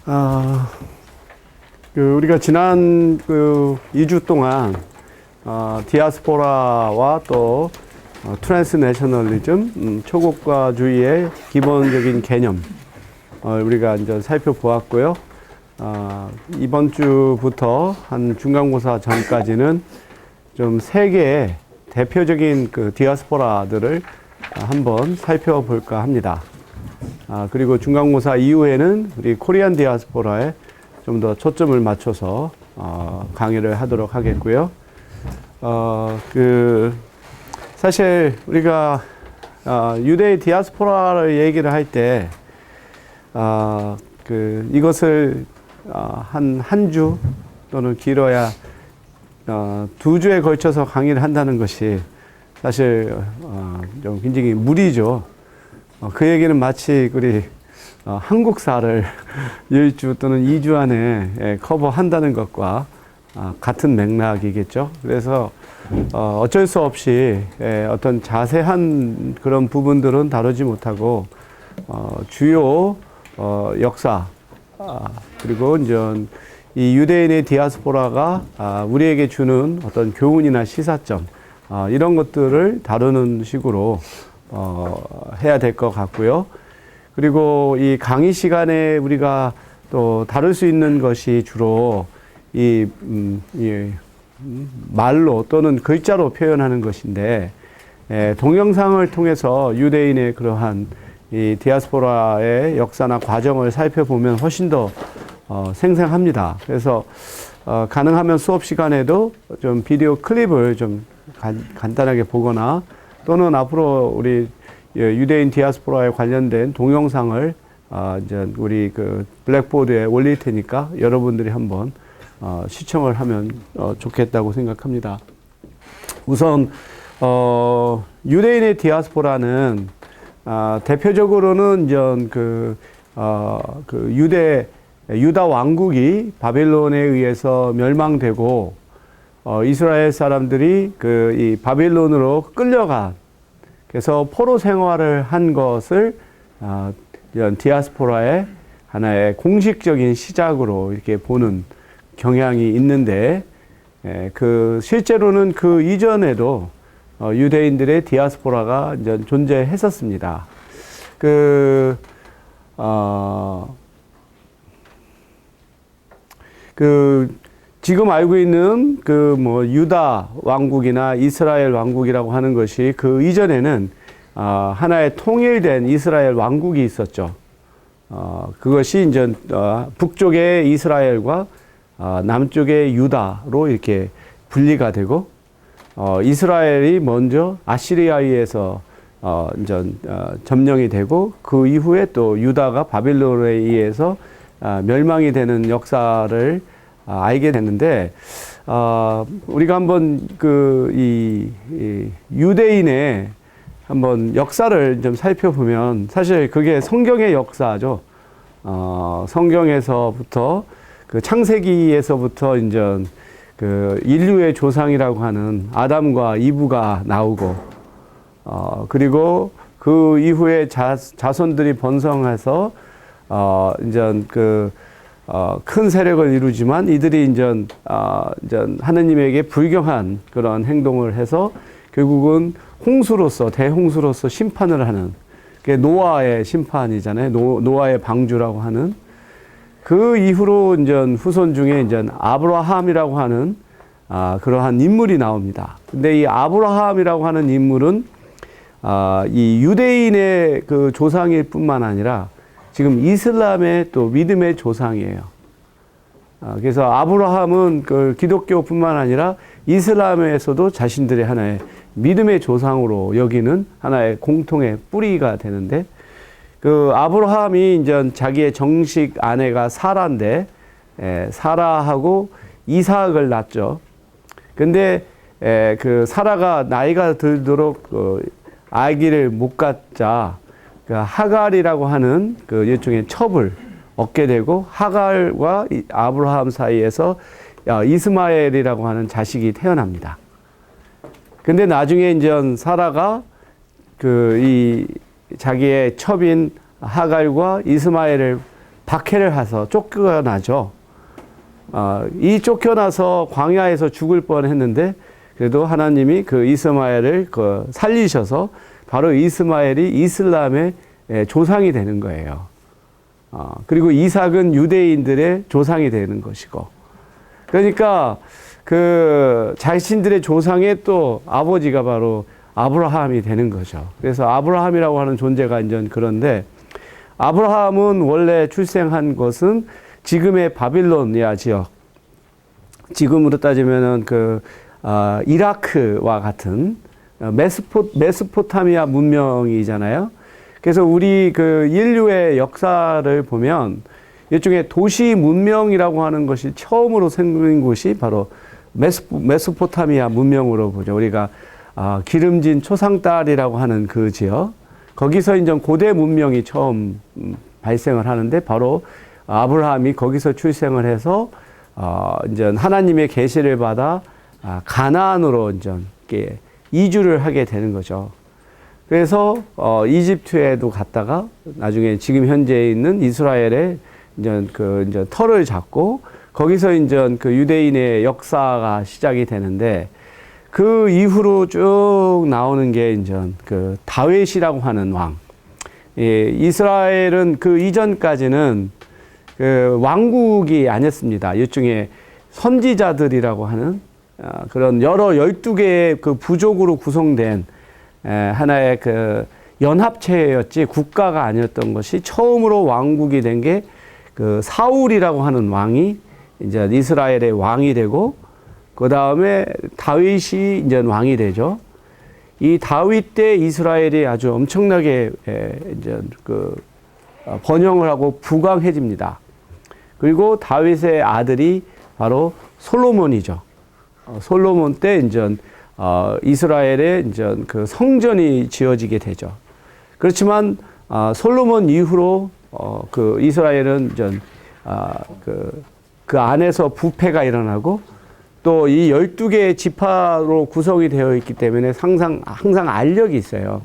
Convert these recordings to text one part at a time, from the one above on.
아, 우리가 지난 2주 동안 디아스포라와 또 트랜스내셔널리즘, 초국가주의의 기본적인 개념 우리가 이제 살펴보았고요. 이번 주부터 한 중간고사 전까지는 좀 세계의 대표적인 디아스포라들을 한번 살펴볼까 합니다. 그리고 중간고사 이후에는 우리 코리안 디아스포라에 좀 더 초점을 맞춰서 강의를 하도록 하겠고요. 사실 우리가 유대의 디아스포라를 얘기를 할 때 이것을 한 주 또는 길어야 2주에 걸쳐서 강의를 한다는 것이 사실 좀 굉장히 무리죠. 그 얘기는 마치 우리 한국사를 1주 또는 2주 안에 커버한다는 것과 같은 맥락이겠죠. 그래서 어쩔 수 없이 어떤 자세한 그런 부분들은 다루지 못하고 주요 역사 그리고 이제 이 유대인의 디아스포라가 우리에게 주는 어떤 교훈이나 시사점 이런 것들을 다루는 식으로 해야 될 것 같고요. 그리고 이 강의 시간에 우리가 또 다룰 수 있는 것이 주로 이 말로 또는 글자로 표현하는 것인데, 동영상을 통해서 유대인의 그러한 이 디아스포라의 역사나 과정을 살펴보면 훨씬 더 생생합니다. 그래서 가능하면 수업 시간에도 좀 비디오 클립을 좀 간단하게 보거나 또는 앞으로 우리 유대인 디아스포라에 관련된 동영상을 이제 우리 블랙보드에 올릴 테니까 여러분들이 한번 시청을 하면 좋겠다고 생각합니다. 우선 유대인의 디아스포라는 대표적으로는 이제 유다 왕국이 바벨론에 의해서 멸망되고 이스라엘 사람들이 이 바벨론으로 끌려간, 그래서 포로 생활을 한 것을 이런 디아스포라의 하나의 공식적인 시작으로 이렇게 보는 경향이 있는데, 실제로는 그 이전에도 유대인들의 디아스포라가 이제 존재했었습니다. 지금 알고 있는 유다 왕국이나 이스라엘 왕국이라고 하는 것이 그 이전에는 하나의 통일된 이스라엘 왕국이 있었죠. 그것이 이제 북쪽의 이스라엘과 남쪽의 유다로 이렇게 분리가 되고, 이스라엘이 먼저 아시리아에 의해서 이제 점령이 되고, 그 이후에 또 유다가 바빌론에 의해서 멸망이 되는 역사를 알게 됐는데, 우리가 한번 이 유대인의 한번 역사를 좀 살펴보면 사실 그게 성경의 역사죠. 성경에서부터 창세기에서부터 이제 인류의 조상이라고 하는 아담과 이브가 나오고, 그리고 그 이후에 자손들이 번성해서 이제 큰 세력을 이루지만 이들이 이제 하느님에게 불경한 그런 행동을 해서 결국은 대홍수로서 심판을 하는, 그게 노아의 심판이잖아요. 노아의 방주라고 하는. 그 이후로 이제 후손 중에 이제 아브라함이라고 하는 그러한 인물이 나옵니다. 근데 이 아브라함이라고 하는 인물은 이 유대인의 조상일 뿐만 아니라 지금 이슬람의 또 믿음의 조상이에요. 그래서 아브라함은 기독교뿐만 아니라 이슬람에서도 자신들의 하나의 믿음의 조상으로 여기는 하나의 공통의 뿌리가 되는데, 아브라함이 이제 자기의 정식 아내가 사라인데, 사라하고 이삭을 낳죠. 근데 사라가 나이가 들도록 아기를 못 갖자 하갈이라고 하는 일종의 첩을 얻게 되고, 하갈과 아브라함 사이에서 이스마엘이라고 하는 자식이 태어납니다. 근데 나중에 이제 사라가 자기의 첩인 하갈과 이스마엘을 박해를 해서 쫓겨나죠. 이 쫓겨나서 광야에서 죽을 뻔했는데 그래도 하나님이 그 이스마엘을 살리셔서 바로 이스마엘이 이슬람의 조상이 되는 거예요. 그리고 이삭은 유대인들의 조상이 되는 것이고, 그러니까 그 자신들의 조상의 또 아버지가 바로 아브라함이 되는 거죠. 그래서 아브라함이라고 하는 존재가 이제 그런데, 아브라함은 원래 출생한 것은 지금의 바빌로니아 지역, 지금으로 따지면은 이라크와 같은 메소포타미아 문명이잖아요. 그래서 우리 그 인류의 역사를 보면 일종의 도시 문명이라고 하는 것이 처음으로 생긴 곳이 바로 메소포타미아 문명으로 보죠. 우리가 기름진 초상달이라고 하는 그 지역, 거기서 이제 고대 문명이 처음 발생을 하는데 바로 아브라함이 거기서 출생을 해서 이제 하나님의 계시를 받아 가나안으로 이제 이주를 하게 되는 거죠. 그래서 이집트에도 갔다가 나중에 지금 현재 있는 이스라엘에 이제 터를 잡고 거기서 이제 그 유대인의 역사가 시작이 되는데, 그 이후로 쭉 나오는 게 이제 그 다윗이라고 하는 왕. 이스라엘은 그 이전까지는 그 왕국이 아니었습니다. 일종의 선지자들이라고 하는 그런 여러 12개의 그 부족으로 구성된 하나의 그 연합체였지 국가가 아니었던 것이, 처음으로 왕국이 된 게 그 사울이라고 하는 왕이 이제 이스라엘의 왕이 되고, 그 다음에 다윗이 이제 왕이 되죠. 이 다윗 때 이스라엘이 아주 엄청나게 이제 번영을 하고 부강해집니다. 그리고 다윗의 아들이 바로 솔로몬이죠. 솔로몬 때 이제 이스라엘에 이제 그 성전이 지어지게 되죠. 그렇지만 솔로몬 이후로 그 이스라엘은 이제 그 안에서 부패가 일어나고, 또 이 12개의 지파로 구성이 되어 있기 때문에 항상 알력이 있어요.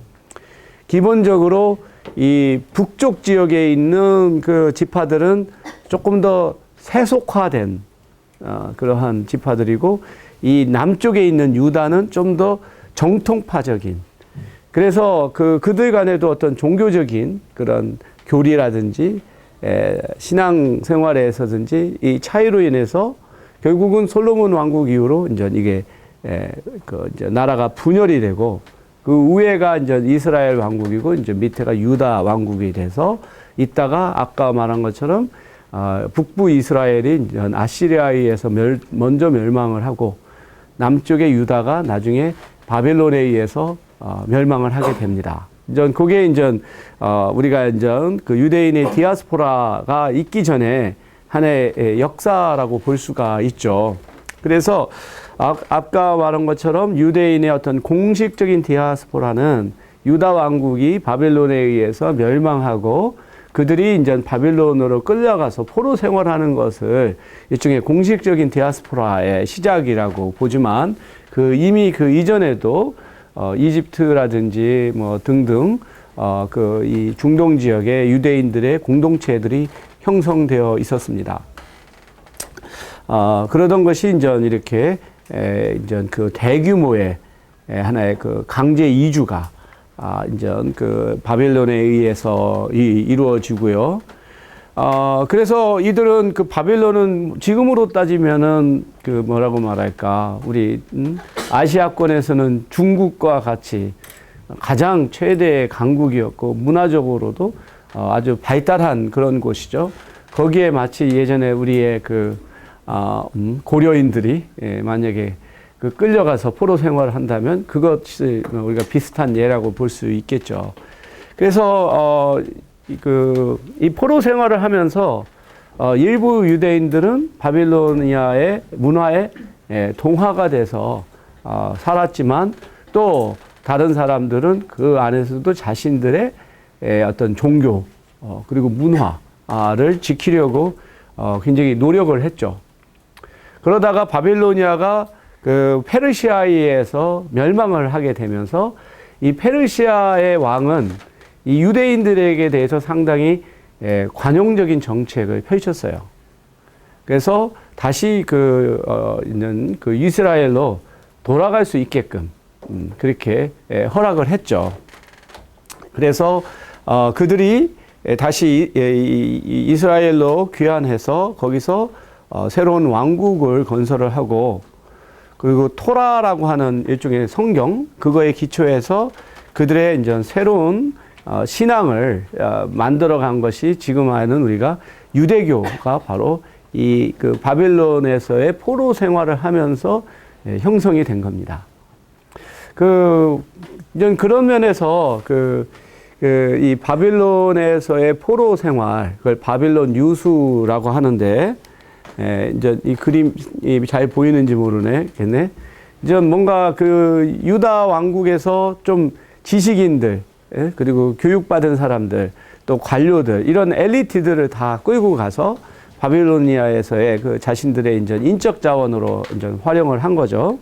기본적으로 이 북쪽 지역에 있는 그 지파들은 조금 더 세속화된 그러한 지파들이고, 이 남쪽에 있는 유다는 좀 더 정통파적인, 그래서 그들 간에도 어떤 종교적인 그런 교리라든지 신앙 생활에서든지 이 차이로 인해서 결국은 솔로몬 왕국 이후로 이제 이게 이제 나라가 분열이 되고, 그 위에가 이제 이스라엘 왕국이고 이제 밑에가 유다 왕국이 돼서 있다가 아까 말한 것처럼 북부 이스라엘이 이제 아시리아에 의해서 먼저 멸망을 하고, 남쪽의 유다가 나중에 바벨론에 의해서 멸망을 하게 됩니다. 이제 그게 이제 우리가 이제 그 유대인의 디아스포라가 있기 전에 하나의 역사라고 볼 수가 있죠. 그래서 아까 말한 것처럼 유대인의 어떤 공식적인 디아스포라는 유다 왕국이 바벨론에 의해서 멸망하고 그들이 이제 바벨론으로 끌려가서 포로 생활하는 것을 일종의 공식적인 디아스포라의 시작이라고 보지만, 이미 그 이전에도 이집트라든지 뭐 등등 이 중동 지역의 유대인들의 공동체들이 형성되어 있었습니다. 그러던 것이 이제 이렇게 이제 그 대규모의 하나의 그 강제 이주가 이제 그 바벨론에 의해서 이루어지고요. 그래서 이들은 그 바벨론은 지금으로 따지면은 그 뭐라고 말할까, 우리 아시아권에서는 중국과 같이 가장 최대의 강국이었고, 문화적으로도 아주 발달한 그런 곳이죠. 거기에 마치 예전에 우리의 고려인들이 만약에 끌려가서 포로 생활을 한다면 그것이 우리가 비슷한 예라고 볼 수 있겠죠. 그래서 이 포로 생활을 하면서 일부 유대인들은 바빌로니아의 문화에 동화가 돼서 살았지만, 또 다른 사람들은 그 안에서도 자신들의 어떤 종교 그리고 문화를 지키려고 굉장히 노력을 했죠. 그러다가 바빌로니아가 그 페르시아에 의해서 멸망을 하게 되면서, 이 페르시아의 왕은 이 유대인들에게 대해서 상당히 관용적인 정책을 펼쳤어요. 그래서 다시 있는 이스라엘로 돌아갈 수 있게끔 그렇게 허락을 했죠. 그래서 그들이 다시 이스라엘로 귀환해서 거기서 새로운 왕국을 건설을 하고, 그리고 토라라고 하는 일종의 성경, 그거에 기초해서 그들의 이제 새로운 신앙을 만들어 간 것이 지금 하는 우리가 유대교가 바로 이 바빌론에서의 포로 생활을 하면서 형성이 된 겁니다. 이제 그런 면에서 이 바빌론에서의 포로 생활, 그걸 바빌론 유수라고 하는데, 이제 이 그림이 잘 보이는지 모르겠네. 이제 뭔가 유다 왕국에서 좀 지식인들, 그리고 교육받은 사람들, 또 관료들, 이런 엘리트들을 다 끌고 가서 바빌로니아에서의 자신들의 이제 인적 자원으로 이제 활용을 한 거죠.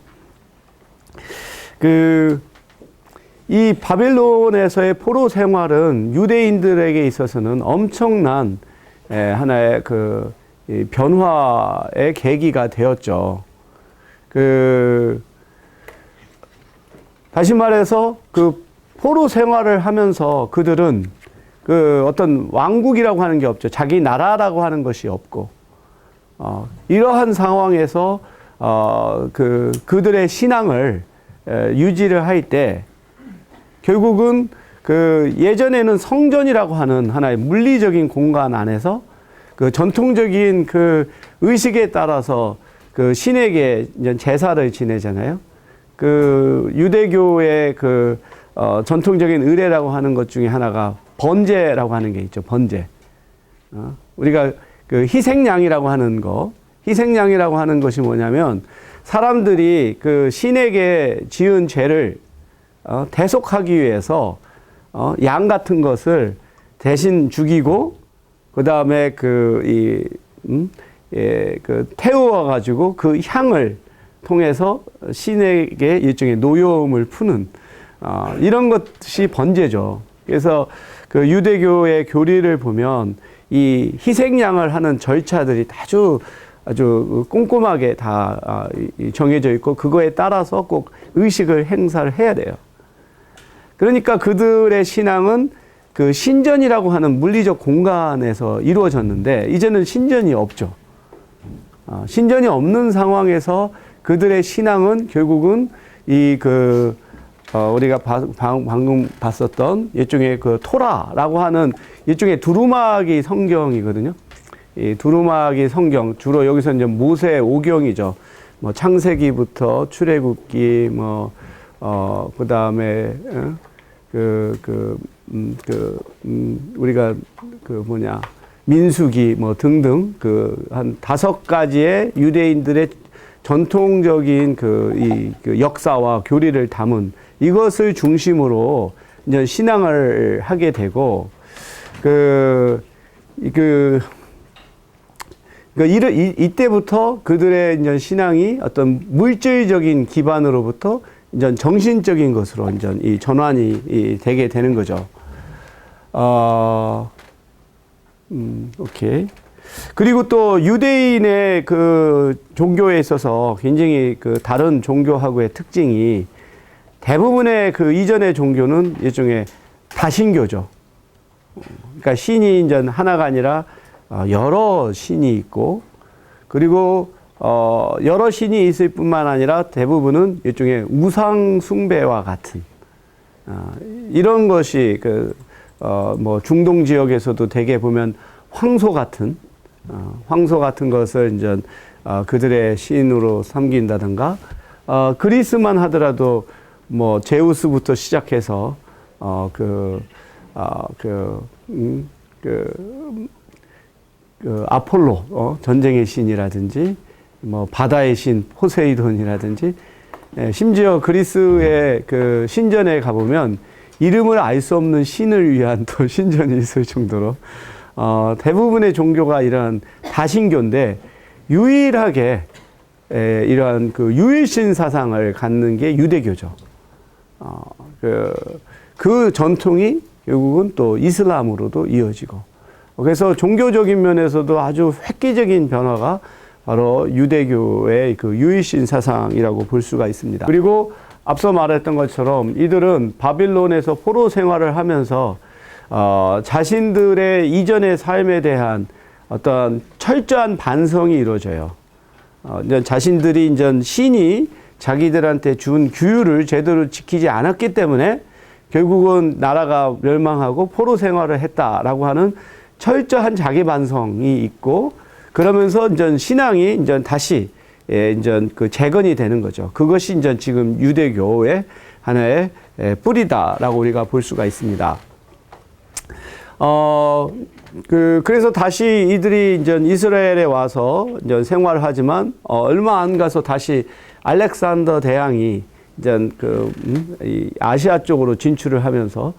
이 바빌론에서의 포로 생활은 유대인들에게 있어서는 엄청난 하나의 이 변화의 계기가 되었죠. 다시 말해서 포로 생활을 하면서 그들은 어떤 왕국이라고 하는 게 없죠. 자기 나라라고 하는 것이 없고, 이러한 상황에서 그들의 신앙을 유지를 할 때 결국은 예전에는 성전이라고 하는 하나의 물리적인 공간 안에서 전통적인 의식에 따라서 신에게 제사를 지내잖아요. 유대교의 전통적인 의례라고 하는 것 중에 하나가 번제라고 하는 게 있죠. 번제. 우리가 희생양이라고 하는 거, 희생양이라고 하는 것이 뭐냐면 사람들이 신에게 지은 죄를 대속하기 위해서 양 같은 것을 대신 죽이고, 그 다음에 태워 가지고 그 향을 통해서 신에게 일종의 노여움을 푸는 이런 것이 번제죠. 그래서 유대교의 교리를 보면 이 희생양을 하는 절차들이 아주 꼼꼼하게 다 정해져 있고, 그거에 따라서 꼭 의식을 행사를 해야 돼요. 그러니까 그들의 신앙은 신전이라고 하는 물리적 공간에서 이루어졌는데, 이제는 신전이 없죠. 신전이 없는 상황에서 그들의 신앙은 결국은 우리가 방금 봤었던 일종의 토라라고 하는 일종의 두루마기 성경이거든요. 이 두루마기 성경, 주로 여기서 이제 모세 오경이죠. 뭐 창세기부터 출애굽기, 그 다음에, 우리가 민수기 등등 한 5가지의 유대인들의 전통적인 역사와 교리를 담은 이것을 중심으로 이제 신앙을 하게 되고, 이때부터 그들의 이제 신앙이 어떤 물질적인 기반으로부터 이제 정신적인 것으로 이제 이 전환이 되게 되는 거죠. 오케이. 그리고 또 유대인의 종교에 있어서 굉장히 다른 종교하고의 특징이, 대부분의 이전의 종교는 일종의 다신교죠. 그러니까 신이 이제 하나가 아니라 여러 신이 있고, 그리고 여러 신이 있을 뿐만 아니라 대부분은 일종의 우상 숭배와 같은 이런 것이 중동 지역에서도 대개 보면 황소 같은 것을 이제 그들의 신으로 섬긴다든가, 그리스만 하더라도 제우스부터 시작해서 아폴로, 전쟁의 신이라든지, 바다의 신 포세이돈이라든지, 심지어 그리스의 신전에 가보면 이름을 알 수 없는 신을 위한 또 신전이 있을 정도로 대부분의 종교가 이러한 다신교인데, 유일하게 이러한 유일신 사상을 갖는 게 유대교죠. 그 전통이 결국은 또 이슬람으로도 이어지고, 그래서 종교적인 면에서도 아주 획기적인 변화가 바로 유대교의 그 유일신 사상이라고 볼 수가 있습니다. 그리고 앞서 말했던 것처럼 이들은 바빌론에서 포로 생활을 하면서 자신들의 이전의 삶에 대한 어떤 철저한 반성이 이루어져요. 이제 자신들이 이제 신이 자기들한테 준 규율을 제대로 지키지 않았기 때문에 결국은 나라가 멸망하고 포로 생활을 했다라고 하는 철저한 자기 반성이 있고, 그러면서 이제 신앙이 이제 다시 이제 그 재건이 되는 거죠. 그것이 이제 지금 유대교의 하나의 뿌리다라고 우리가 볼 수가 있습니다. 그래서 다시 이들이 이제 이스라엘에 와서 이제 생활을 하지만, 얼마 안 가서 다시 알렉산더 대왕이 이제 이 아시아 쪽으로 진출을 하면서,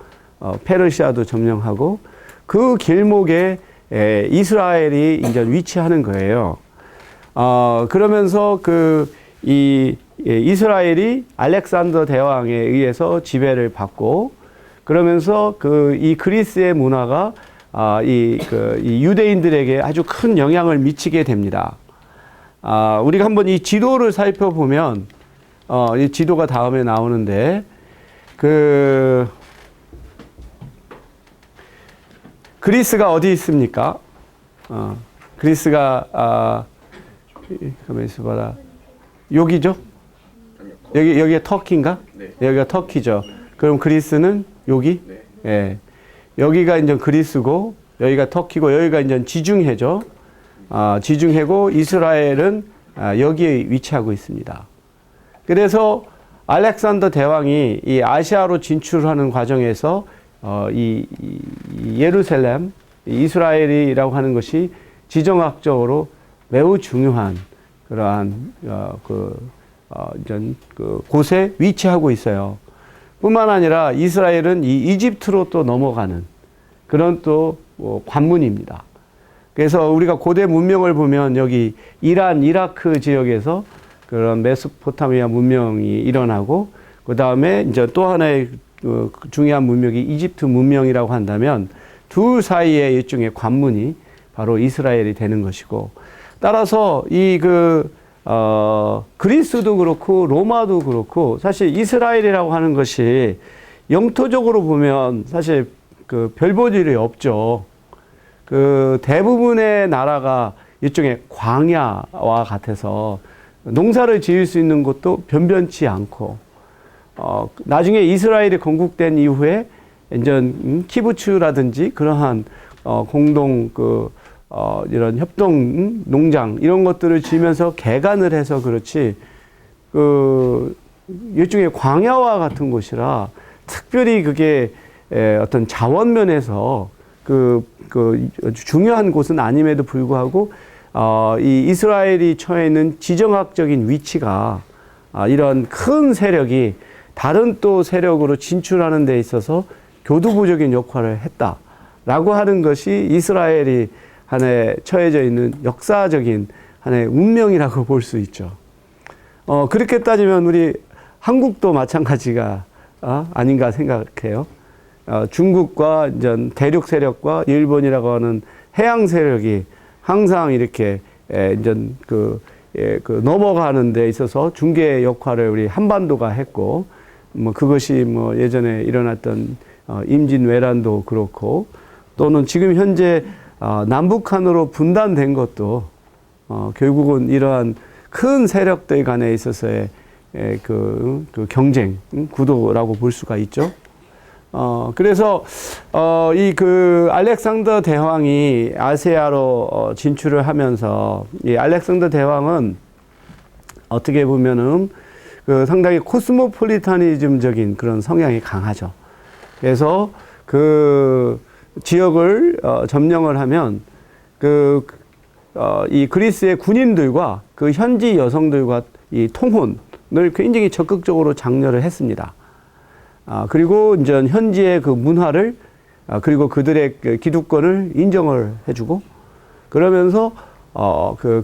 페르시아도 점령하고, 그 길목에 이스라엘이 이제 위치하는 거예요. 그러면서 이스라엘이 알렉산더 대왕에 의해서 지배를 받고, 그러면서 이 그리스의 문화가 이 유대인들에게 아주 큰 영향을 미치게 됩니다. 우리가 한번 이 지도를 살펴보면, 이 지도가 다음에 나오는데, 그리스가 어디 있습니까? 그리스가, 가만히 있어봐라. 여기죠? 여기가 터키인가? 네. 여기가 터키죠. 그럼 그리스는 여기? 네. 예. 여기가 이제 그리스고, 여기가 터키고, 여기가 이제 지중해죠. 지중해고, 이스라엘은 여기에 위치하고 있습니다. 그래서 알렉산더 대왕이 이 아시아로 진출하는 과정에서 이 예루살렘, 이스라엘이라고 하는 것이 지정학적으로 매우 중요한 그러한 곳에 위치하고 있어요. 뿐만 아니라 이스라엘은 이 이집트로 또 넘어가는 그런 또 관문입니다. 그래서 우리가 고대 문명을 보면 여기 이란, 이라크 지역에서 그런 메소포타미아 문명이 일어나고, 그 다음에 이제 또 하나의 중요한 문명이 이집트 문명이라고 한다면, 둘 사이에 일종의 관문이 바로 이스라엘이 되는 것이고, 따라서 그리스도 그렇고 로마도 그렇고, 사실 이스라엘이라고 하는 것이 영토적으로 보면 사실 별 볼 일이 없죠. 대부분의 나라가 일종의 광야와 같아서 농사를 지을 수 있는 곳도 변변치 않고, 나중에 이스라엘이 건국된 이후에 이제 키부츠라든지 그러한 공동 이런 협동 농장 이런 것들을 지으면서 개간을 해서 그렇지, 일종의 광야와 같은 곳이라 특별히 그게 어떤 자원 면에서 중요한 곳은 아님에도 불구하고, 이 이스라엘이 처해 있는 지정학적인 위치가 이런 큰 세력이 다른 또 세력으로 진출하는 데 있어서 교두보적인 역할을 했다라고 하는 것이 이스라엘이 하나의 처해져 있는 역사적인 하나의 운명이라고 볼 수 있죠. 그렇게 따지면 우리 한국도 마찬가지가 아닌가 생각해요. 중국과 이제 대륙 세력과 일본이라고 하는 해양 세력이 항상 이렇게 이제 넘어가는 데 있어서 중개 역할을 우리 한반도가 했고, 그것이 예전에 일어났던 임진왜란도 그렇고, 또는 지금 현재 남북한으로 분단된 것도 결국은 이러한 큰 세력들 간에 있어서의 경쟁 구도라고 볼 수가 있죠. 그래서 알렉산더 대왕이 아시아로 진출을 하면서, 이 알렉산더 대왕은 어떻게 보면은 상당히 코스모폴리타니즘적인 그런 성향이 강하죠. 그래서 지역을 점령을 하면 이 그리스의 군인들과 현지 여성들과 이 통혼을 굉장히 적극적으로 장려를 했습니다. 그리고 이제 현지의 문화를, 그리고 그들의 기득권을 인정을 해주고, 그러면서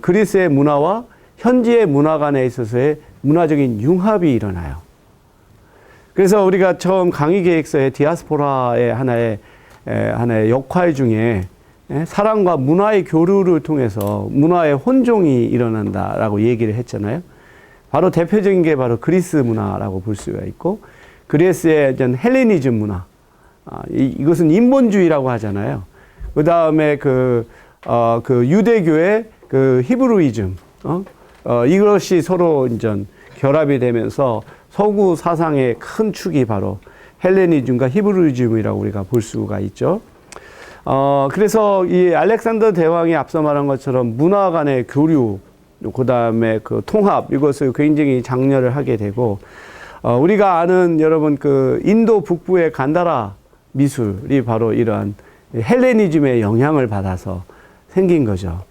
그리스의 문화와 현지의 문화 간에 있어서의 문화적인 융합이 일어나요. 그래서 우리가 처음 강의 계획서의 디아스포라의 하나의 역할 중에 사람과 문화의 교류를 통해서 문화의 혼종이 일어난다라고 얘기를 했잖아요. 바로 대표적인 게 바로 그리스 문화라고 볼 수가 있고, 그리스의 전 헬레니즘 문화, 이것은 인본주의라고 하잖아요. 그 다음에 그 유대교의 그 히브리즘, 이것이 서로 이제 결합이 되면서 서구 사상의 큰 축이 바로 헬레니즘과 히브리즘이라고 우리가 볼 수가 있죠. 그래서 이 알렉산더 대왕이 앞서 말한 것처럼 문화 간의 교류, 그 다음에 그 통합, 이것을 굉장히 장려를 하게 되고, 우리가 아는 여러분 그 인도 북부의 간다라 미술이 바로 이러한 헬레니즘의 영향을 받아서 생긴 거죠.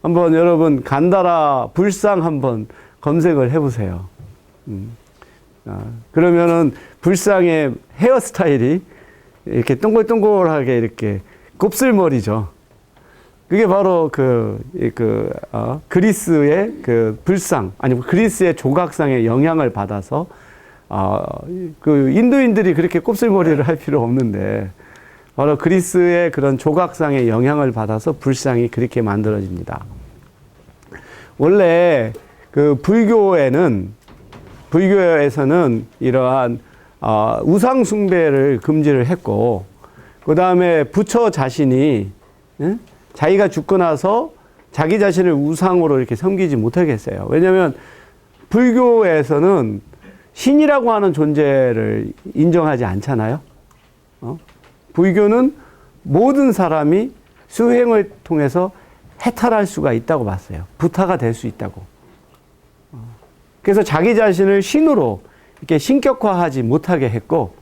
한번 여러분 간다라 불상 한번 검색을 해보세요. 그러면은 불상의 헤어스타일이 이렇게 동글동글하게 이렇게 곱슬머리죠. 그게 바로 그리스의 그 불상, 아니 그리스의 조각상의 영향을 받아서 그 인도인들이 그렇게 곱슬머리를 할 필요 없는데 바로 그리스의 그런 조각상의 영향을 받아서 불상이 그렇게 만들어집니다. 원래 그 불교에서는 이러한 우상 숭배를 금지를 했고, 그 다음에 부처 자신이 자기가 죽고 나서 자기 자신을 우상으로 이렇게 섬기지 못하게 했어요. 왜냐하면 불교에서는 신이라고 하는 존재를 인정하지 않잖아요. 불교는 모든 사람이 수행을 통해서 해탈할 수가 있다고 봤어요. 부타가 될 수 있다고. 그래서 자기 자신을 신으로 이렇게 신격화하지 못하게 했고,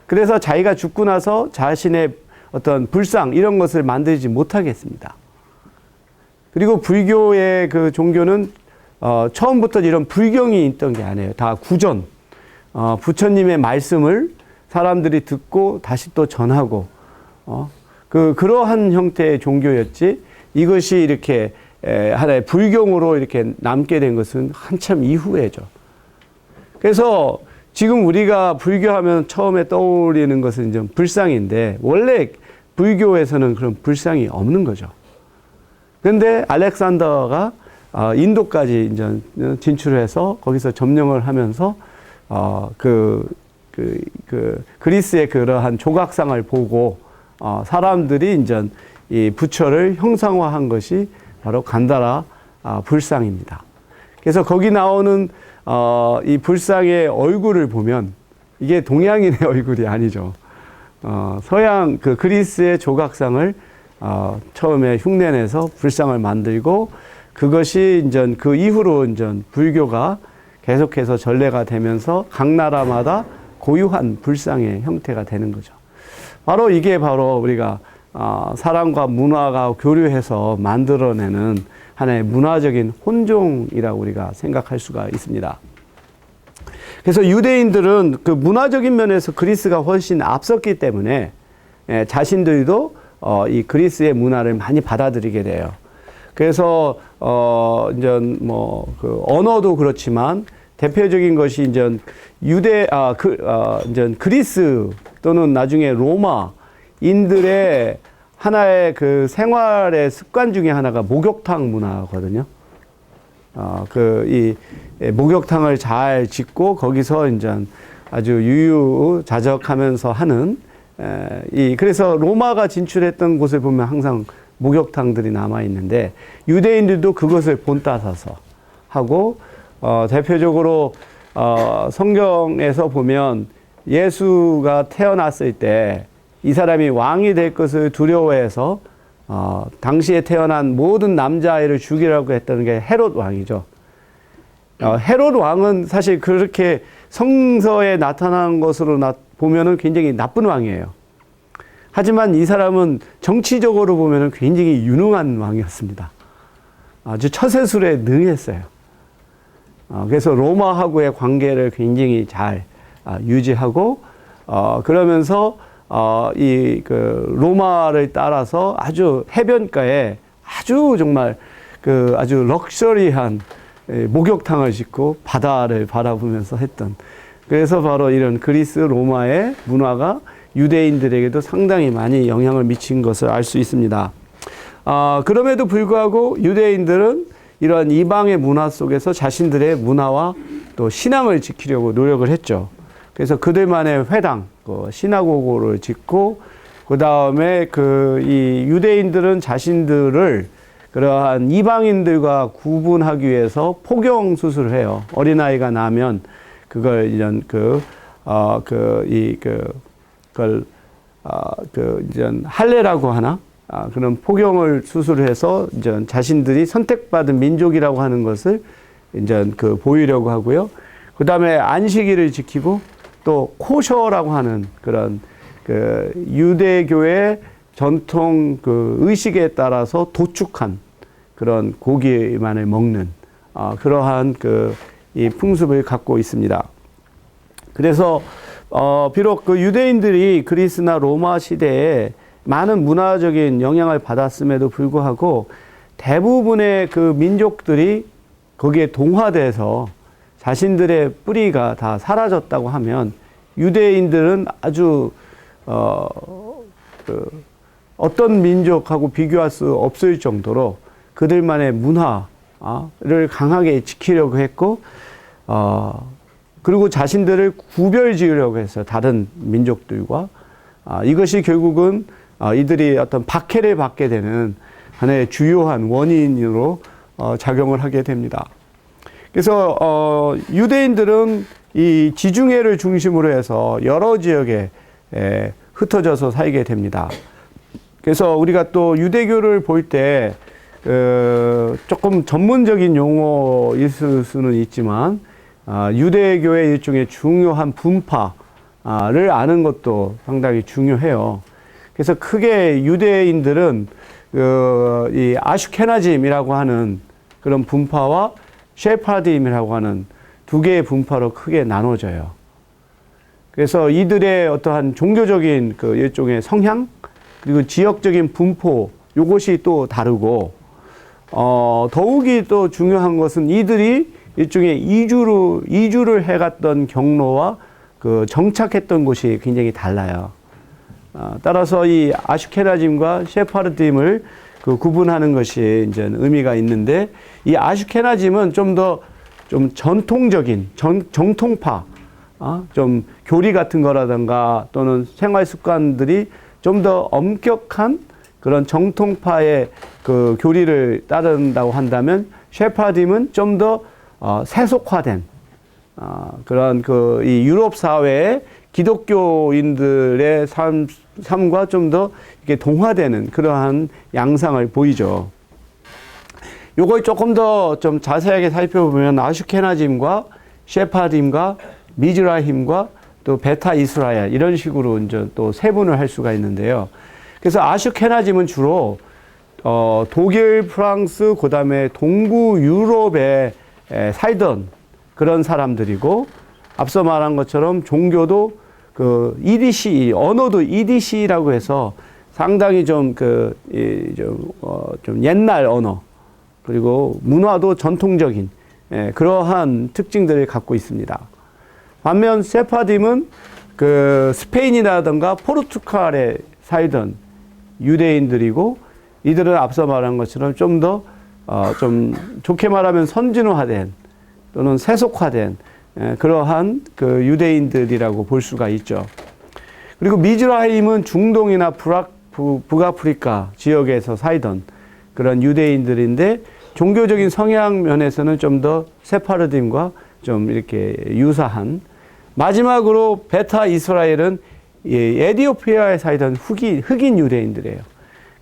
그래서 자기가 죽고 나서 자신의 어떤 불상 이런 것을 만들지 못하게 했습니다. 그리고 불교의 그 종교는 처음부터 이런 불경이 있던 게 아니에요. 다 구전, 부처님의 말씀을 사람들이 듣고 다시 또 전하고, 그러한 형태의 종교였지, 이것이 이렇게 하나의 불경으로 이렇게 남게 된 것은 한참 이후에죠. 그래서 지금 우리가 불교하면 처음에 떠올리는 것은 좀 불상인데, 원래 불교에서는 그런 불상이 없는 거죠. 그런데 알렉산더가 인도까지 이제 진출해서 거기서 점령을 하면서 그리스의 그러한 조각상을 보고 사람들이 이제 이 부처를 형상화한 것이 바로 간다라 불상입니다. 그래서 거기 나오는 이 불상의 얼굴을 보면 이게 동양인의 얼굴이 아니죠. 서양 그 그리스의 조각상을 처음에 흉내내서 불상을 만들고, 그것이 이제 그 이후로 이제 불교가 계속해서 전래가 되면서 각 나라마다 고유한 불상의 형태가 되는 거죠. 바로 이게 바로 우리가 사람과 문화가 교류해서 만들어내는 하나의 문화적인 혼종이라고 우리가 생각할 수가 있습니다. 그래서 유대인들은 그 문화적인 면에서 그리스가 훨씬 앞섰기 때문에 자신들도 이 그리스의 문화를 많이 받아들이게 돼요. 그래서 이제 뭐 그 언어도 그렇지만 대표적인 것이 이제 이제 그리스 또는 나중에 로마인들의 하나의 그 생활의 습관 중에 하나가 목욕탕 문화거든요. 이 목욕탕을 잘 짓고 거기서 이제 아주 유유자적하면서 하는 그래서 로마가 진출했던 곳을 보면 항상 목욕탕들이 남아 있는데, 유대인들도 그것을 본따서서 하고, 대표적으로 성경에서 보면 예수가 태어났을 때 이 사람이 왕이 될 것을 두려워해서 당시에 태어난 모든 남자아이를 죽이라고 했던 게 헤롯 왕이죠. 헤롯 왕은 사실 그렇게 성서에 나타난 것으로 보면은 굉장히 나쁜 왕이에요. 하지만 이 사람은 정치적으로 보면은 굉장히 유능한 왕이었습니다. 아주 처세술에 능했어요. 그래서 로마하고의 관계를 굉장히 잘 유지하고, 그러면서 로마를 따라서 아주 해변가에 아주 정말 아주 럭셔리한 목욕탕을 짓고 바다를 바라보면서 했던, 그래서 바로 이런 그리스 로마의 문화가 유대인들에게도 상당히 많이 영향을 미친 것을 알 수 있습니다. 그럼에도 불구하고 유대인들은 이러한 이방의 문화 속에서 자신들의 문화와 또 신앙을 지키려고 노력을 했죠. 그래서 그들만의 회당, 시나고고를 짓고, 그 다음에 이 유대인들은 자신들을 그러한 이방인들과 구분하기 위해서 포경 수술을 해요. 어린아이가 나면 그걸 이런 이제 할례라고 하나? 그런 포경을 수술을 해서 이제 자신들이 선택받은 민족이라고 하는 것을 이제 보이려고 하고요. 그 다음에 안식일을 지키고 또 코셔라고 하는 그런 유대교의 전통 의식에 따라서 도축한 그런 고기만을 먹는 그러한 이 풍습을 갖고 있습니다. 그래서 비록 유대인들이 그리스나 로마 시대에 많은 문화적인 영향을 받았음에도 불구하고 대부분의 민족들이 거기에 동화돼서 자신들의 뿌리가 다 사라졌다고 하면 유대인들은 아주 어떤 민족하고 비교할 수 없을 정도로 그들만의 문화를 강하게 지키려고 했고, 그리고 자신들을 구별 지으려고 했어요. 다른 민족들과. 이것이 결국은 이들이 어떤 박해를 받게 되는 하나의 주요한 원인으로 작용을 하게 됩니다. 그래서 유대인들은 이 지중해를 중심으로 해서 여러 지역에 흩어져서 살게 됩니다. 그래서 우리가 또 유대교를 볼 때 조금 전문적인 용어일 수는 있지만 유대교의 일종의 중요한 분파를 아는 것도 상당히 중요해요. 그래서 크게 유대인들은 이 아슈케나즘이라고 하는 그런 분파와 셰파딤이라고 하는 두 개의 분파로 크게 나눠져요. 그래서 이들의 어떠한 종교적인 일종의 성향, 그리고 지역적인 분포, 요것이 또 다르고, 더욱이 또 중요한 것은 이들이 일종의 이주를 해갔던 경로와 정착했던 곳이 굉장히 달라요. 따라서 이 아슈케나즘과 셰파르딤을 구분하는 것이 이제 의미가 있는데, 이 아슈케나즘은 좀 더 전통적인 정통파, 좀 교리 같은 거라든가 또는 생활 습관들이 좀 더 엄격한 그런 정통파의 교리를 따른다고 한다면, 셰파르딤은 좀 더 세속화된 그런 이 유럽 사회의 기독교인들의 삶과 좀 더 이렇게 동화되는 그러한 양상을 보이죠. 요걸 조금 더 좀 자세하게 살펴보면 아슈케나즘과 셰파르딤과 미즈라힘과 또 베타 이스라엘 이런 식으로 이제 또 세분을 할 수가 있는데요. 그래서 아슈케나즘은 주로 독일, 프랑스, 그다음에 동부 유럽에 살던 그런 사람들이고, 앞서 말한 것처럼 종교도 EDC, 언어도 EDC라고 해서 상당히 좀 옛날 언어, 그리고 문화도 전통적인 그러한 특징들을 갖고 있습니다. 반면 세파딤은 스페인이라든가 포르투갈에 살던 유대인들이고, 이들은 앞서 말한 것처럼 좀 더 좀 좋게 말하면 선진화된 또는 세속화된 그러한 유대인들이라고 볼 수가 있죠. 그리고 미즈라힘은 중동이나 북아프리카 지역에서 살던 그런 유대인들인데, 종교적인 성향 면에서는 좀 더 세파르딤과 좀 이렇게 유사한. 마지막으로 베타 이스라엘은 에티오피아에 살던 흑인 유대인들이에요.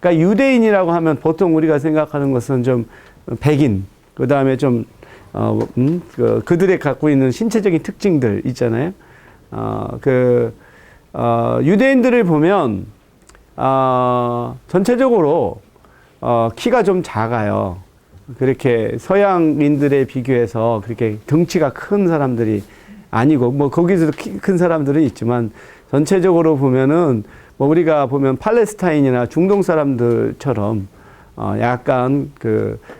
그러니까 유대인이라고 하면 보통 우리가 생각하는 것은 좀 백인, 그 다음에 좀 그들이 갖고 있는 신체적인 특징들 있잖아요. 유대인들을 보면 전체적으로 키가 좀 작아요. 그렇게 서양인들에 비교해서 그렇게 덩치가 큰 사람들이 아니고, 뭐 거기서도 키 큰 사람들은 있지만 전체적으로 보면은 뭐 우리가 보면 팔레스타인이나 중동 사람들처럼 약간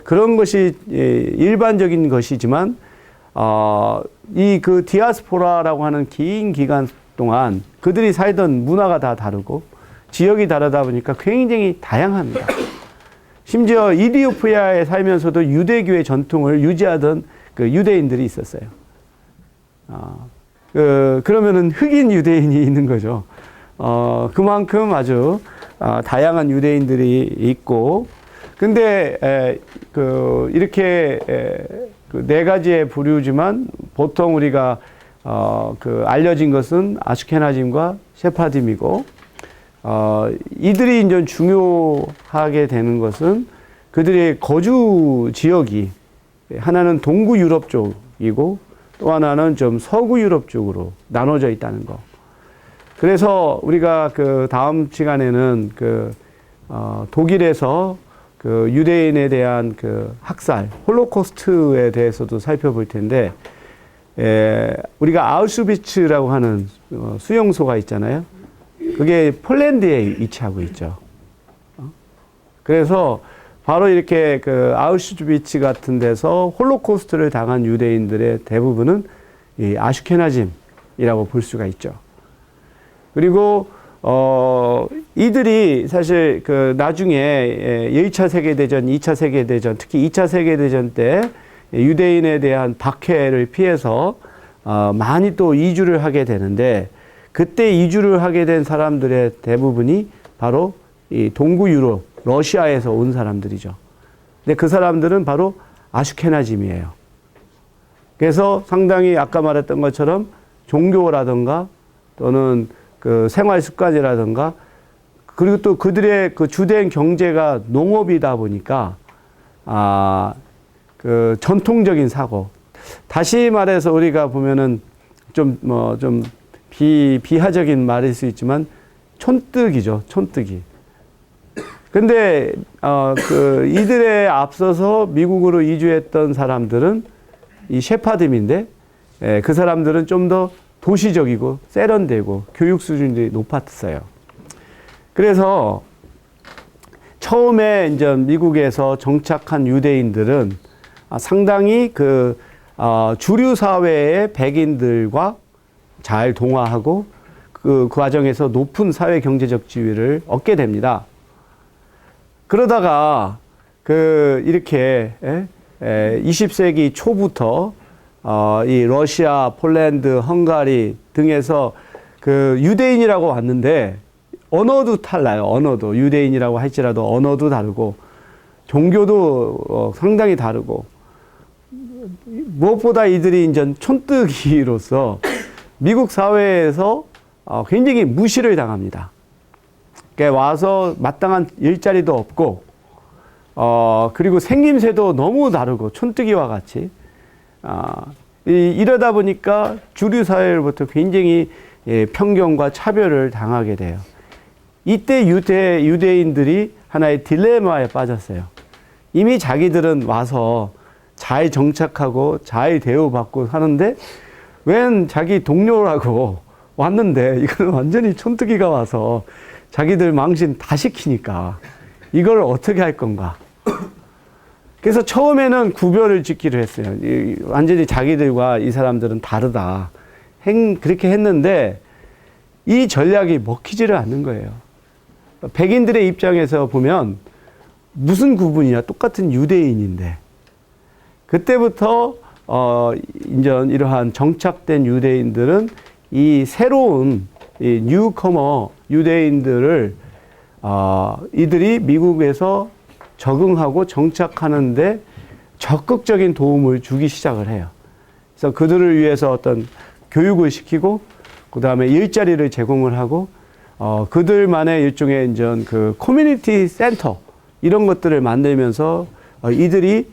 그런 것이 일반적인 것이지만, 이 디아스포라라고 하는 긴 기간 동안 그들이 살던 문화가 다 다르고 지역이 다르다 보니까 굉장히 다양합니다. 심지어 이디오피아에 살면서도 유대교의 전통을 유지하던 그 유대인들이 있었어요. 그러면은 흑인 유대인이 있는 거죠. 그만큼 아주 다양한 유대인들이 있고, 근데 이렇게 그 네 가지의 부류지만 보통 우리가 알려진 것은 아슈케나즘과 세파dim이고, 이들이 이제 중요하게 되는 것은 그들의 거주 지역이 하나는 동구 유럽 쪽이고 또 하나는 좀 서구 유럽 쪽으로 나눠져 있다는 거. 그래서 우리가 그 다음 시간에는 독일에서 그 유대인에 대한 그 학살, 홀로코스트에 대해서도 살펴볼 텐데, 우리가 아우슈비츠라고 하는 수용소가 있잖아요. 그게 폴란드에 위치하고 있죠. 그래서 바로 이렇게 그 아우슈비츠 같은 데서 홀로코스트를 당한 유대인들의 대부분은 이 아슈케나즘이라고 볼 수가 있죠. 그리고 이들이 사실 그 나중에 1차 세계대전, 2차 세계대전, 특히 2차 세계대전 때 유대인에 대한 박해를 피해서 많이 또 이주를 하게 되는데, 그때 이주를 하게 된 사람들의 대부분이 바로 이 동구 유럽, 러시아에서 온 사람들이죠. 근데 그 사람들은 바로 아슈케나즘이에요. 그래서 상당히 아까 말했던 것처럼 종교라든가 또는 그 생활 습관이라든가, 그리고 또 그들의 그 주된 경제가 농업이다 보니까 그 전통적인 사고, 다시 말해서 우리가 보면은 좀 비하적인 말일 수 있지만 촌뜨기죠, 촌뜨기. 근데 이들에 앞서서 미국으로 이주했던 사람들은 이 세파dim인데, 그 사람들은 좀 더 도시적이고 세련되고 교육 수준이 높았어요. 그래서 처음에 이제 미국에서 정착한 유대인들은 상당히 그 주류 사회의 백인들과 잘 동화하고 그 과정에서 높은 사회 경제적 지위를 얻게 됩니다. 그러다가 이렇게 20세기 초부터 이 러시아, 폴란드, 헝가리 등에서 그 유대인이라고 왔는데 언어도 달라요. 언어도 유대인이라고 할지라도 언어도 다르고 종교도 상당히 다르고, 무엇보다 이들이 이제 촌뜨기로서 미국 사회에서 굉장히 무시를 당합니다. 그러니까 와서 마땅한 일자리도 없고, 그리고 생김새도 너무 다르고 촌뜨기와 같이, 이러다 보니까 주류 사회로부터 굉장히 편견과 차별을 당하게 돼요. 이때 유대인들이 하나의 딜레마에 빠졌어요. 이미 자기들은 와서 잘 정착하고 잘 대우받고 사는데, 웬 자기 동료라고 왔는데 이거는 완전히 촌뜨기가 와서 자기들 망신 다 시키니까 이걸 어떻게 할 건가. 그래서 처음에는 구별을 짓기로 했어요. 완전히 자기들과 이 사람들은 다르다. 그렇게 했는데 이 전략이 먹히지를 않는 거예요. 백인들의 입장에서 보면 무슨 구분이야? 똑같은 유대인인데. 그때부터 이제 이러한 정착된 유대인들은 이 새로운 이 뉴커머 유대인들을 이들이 미국에서 적응하고 정착하는데 적극적인 도움을 주기 시작을 해요. 그래서 그들을 위해서 어떤 교육을 시키고, 그 다음에 일자리를 제공을 하고, 그들만의 일종의 이제 그 커뮤니티 센터 이런 것들을 만들면서 이들이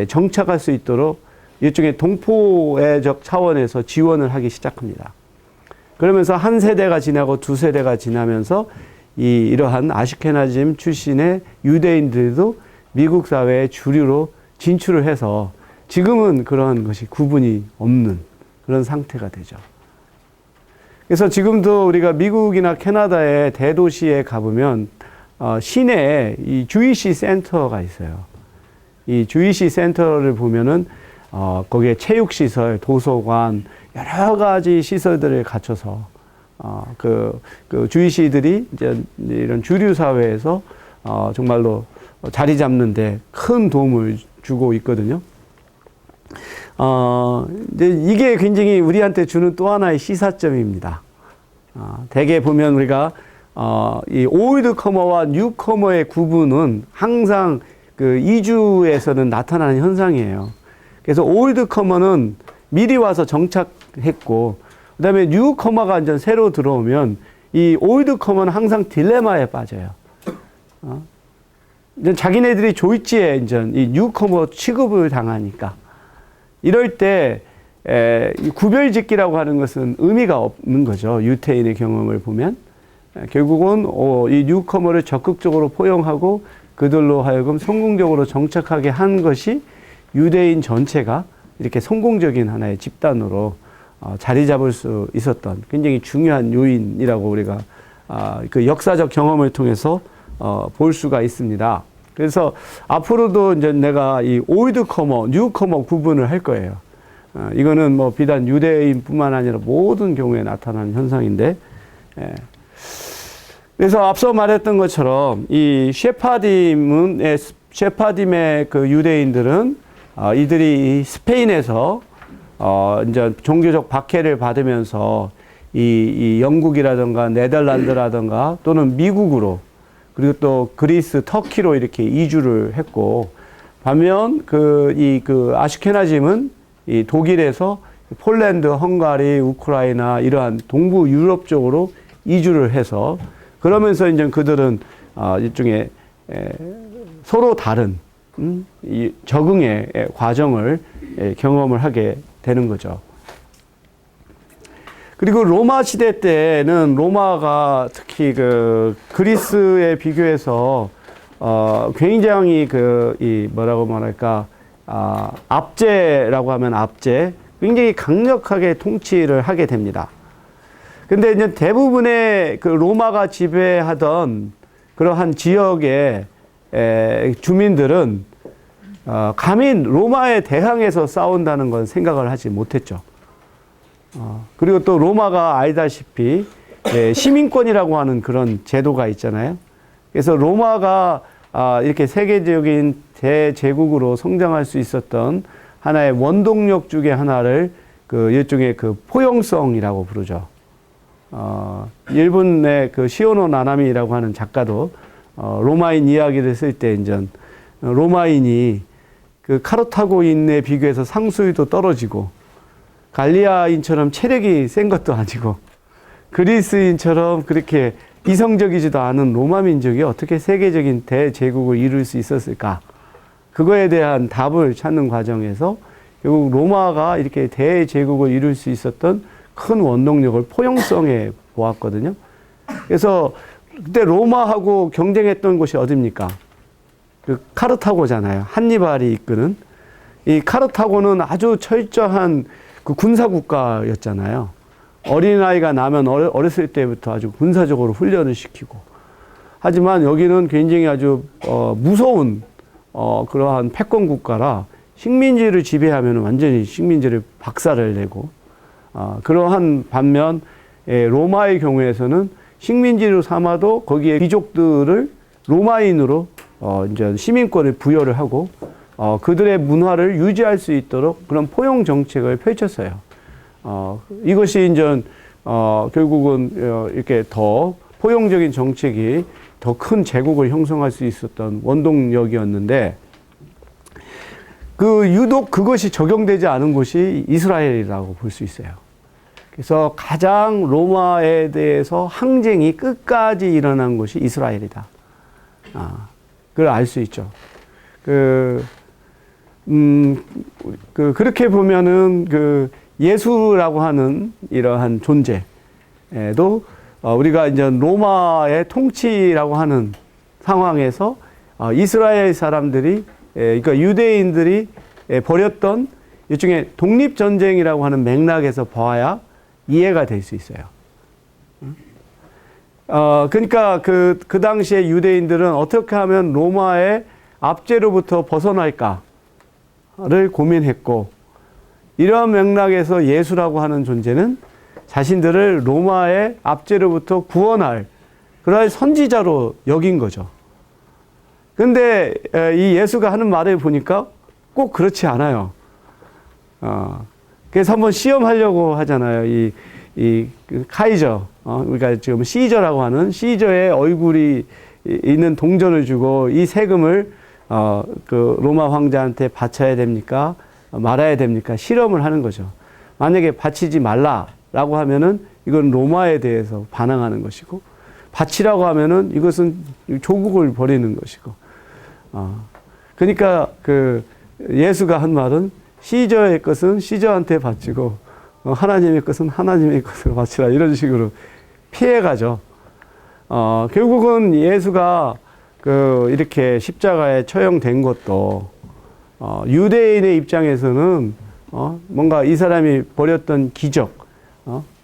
정착할 수 있도록 일종의 동포애적 차원에서 지원을 하기 시작합니다. 그러면서 한 세대가 지나고 두 세대가 지나면서 이러한 아슈케나즘 출신의 유대인들도 미국 사회의 주류로 진출을 해서 지금은 그런 것이 구분이 없는 그런 상태가 되죠. 그래서 지금도 우리가 미국이나 캐나다의 대도시에 가보면 시내에 이 주이시 센터가 있어요. 이 주이시 센터를 보면은 거기에 체육시설, 도서관, 여러 가지 시설들을 갖춰서 그 주이시들이 이제 이런 주류 사회에서 정말로 자리 잡는데 큰 도움을 주고 있거든요. 이제 이게 굉장히 우리한테 주는 또 하나의 시사점입니다. 대개 보면 우리가 이 올드 커머와 뉴 커머의 구분은 항상 그 이주에서는 나타나는 현상이에요. 그래서 올드 커머는 미리 와서 정착했고, 그다음에 뉴 커머가 이제 새로 들어오면 이 올드 커머는 항상 딜레마에 빠져요. 이제 자기네들이 졸지에 이제 이 뉴 커머 취급을 당하니까. 이럴 때 구별짓기라고 하는 것은 의미가 없는 거죠. 유태인의 경험을 보면. 결국은 이 뉴커머를 적극적으로 포용하고 그들로 하여금 성공적으로 정착하게 한 것이 유대인 전체가 이렇게 성공적인 하나의 집단으로 자리 잡을 수 있었던 굉장히 중요한 요인이라고 우리가 그 역사적 경험을 통해서 볼 수가 있습니다. 그래서 앞으로도 이제 내가 이 올드 커머, 뉴 커머 구분을 할 거예요. 이거는 뭐 비단 유대인뿐만 아니라 모든 경우에 나타나는 현상인데, 그래서 앞서 말했던 것처럼 이 셰파딤의 그 유대인들은 이들이 스페인에서 이제 종교적 박해를 받으면서 이 영국이라든가 네덜란드라든가 또는 미국으로, 그리고 또 그리스, 터키로 이렇게 이주를 했고, 반면 그 아슈케나즘은 이 독일에서 폴란드, 헝가리, 우크라이나 이러한 동부 유럽 쪽으로 이주를 해서, 그러면서 이제 그들은 일종의 서로 다른 이 적응의 과정을 경험을 하게 되는 거죠. 그리고 로마 시대 때는 로마가 특히 그 그리스에 비교해서 굉장히 이 뭐라고 말할까, 압제라고 하면 압제, 굉장히 강력하게 통치를 하게 됩니다. 근데 이제 대부분의 그 로마가 지배하던 그러한 지역의 주민들은 감히 로마에 대항해서 싸운다는 건 생각을 하지 못했죠. 그리고 또 로마가 알다시피 시민권이라고 하는 그런 제도가 있잖아요. 그래서 로마가 이렇게 세계적인 대제국으로 성장할 수 있었던 하나의 원동력 중에 하나를 그 일종의 그 포용성이라고 부르죠. 일본의 그 시오노 나나미라고 하는 작가도 로마인 이야기를 쓸 때 이제 로마인이 그 카르타고인에 비교해서 상수위도 떨어지고, 갈리아인처럼 체력이 센 것도 아니고, 그리스인처럼 그렇게 이성적이지도 않은 로마 민족이 어떻게 세계적인 대제국을 이룰 수 있었을까? 그거에 대한 답을 찾는 과정에서 결국 로마가 이렇게 대제국을 이룰 수 있었던 큰 원동력을 포용성에 보았거든요. 그래서 그때 로마하고 경쟁했던 곳이 어딥니까? 그 카르타고잖아요. 한니발이 이끄는. 이 카르타고는 아주 철저한 그 군사국가였잖아요. 어린아이가 나면 어렸을 때부터 아주 군사적으로 훈련을 시키고. 하지만 여기는 굉장히 아주 무서운 그러한 패권국가라 식민지를 지배하면 완전히 식민지를 박살을 내고, 그러한 반면 로마의 경우에서는 식민지로 삼아도 거기에 귀족들을 로마인으로 이제 시민권을 부여를 하고 그들의 문화를 유지할 수 있도록 그런 포용 정책을 펼쳤어요. 이것이 이제 결국은 이렇게 더 포용적인 정책이 더 큰 제국을 형성할 수 있었던 원동력이었는데, 유독 그것이 적용되지 않은 곳이 이스라엘이라고 볼 수 있어요. 그래서 가장 로마에 대해서 항쟁이 끝까지 일어난 곳이 이스라엘이다. 그걸 알 수 있죠. 그렇게 보면은 예수라고 하는 이러한 존재도 우리가 이제 로마의 통치라고 하는 상황에서 이스라엘 사람들이, 그러니까 유대인들이 벌였던 일종의 독립전쟁이라고 하는 맥락에서 봐야 이해가 될 수 있어요. 그러니까 그 당시에 유대인들은 어떻게 하면 로마의 압제로부터 벗어날까를 고민했고, 이러한 맥락에서 예수라고 하는 존재는 자신들을 로마의 압제로부터 구원할 그러한 선지자로 여긴 거죠. 근데 이 예수가 하는 말을 보니까 꼭 그렇지 않아요. 그래서 한번 시험하려고 하잖아요. 그 카이저, 우리가 지금 시저라고 하는 시저의 얼굴이 있는 동전을 주고 이 세금을 그 로마 황제한테 바쳐야 됩니까? 말아야 됩니까? 실험을 하는 거죠. 만약에 바치지 말라라고 하면은 이건 로마에 대해서 반항하는 것이고, 바치라고 하면은 이것은 조국을 버리는 것이고, 그러니까 그 예수가 한 말은 시저의 것은 시저한테 바치고 하나님의 것은 하나님의 것으로 바치라, 이런 식으로 피해가죠. 결국은 예수가 그 이렇게 십자가에 처형된 것도 유대인의 입장에서는 뭔가 이 사람이 벌였던 기적,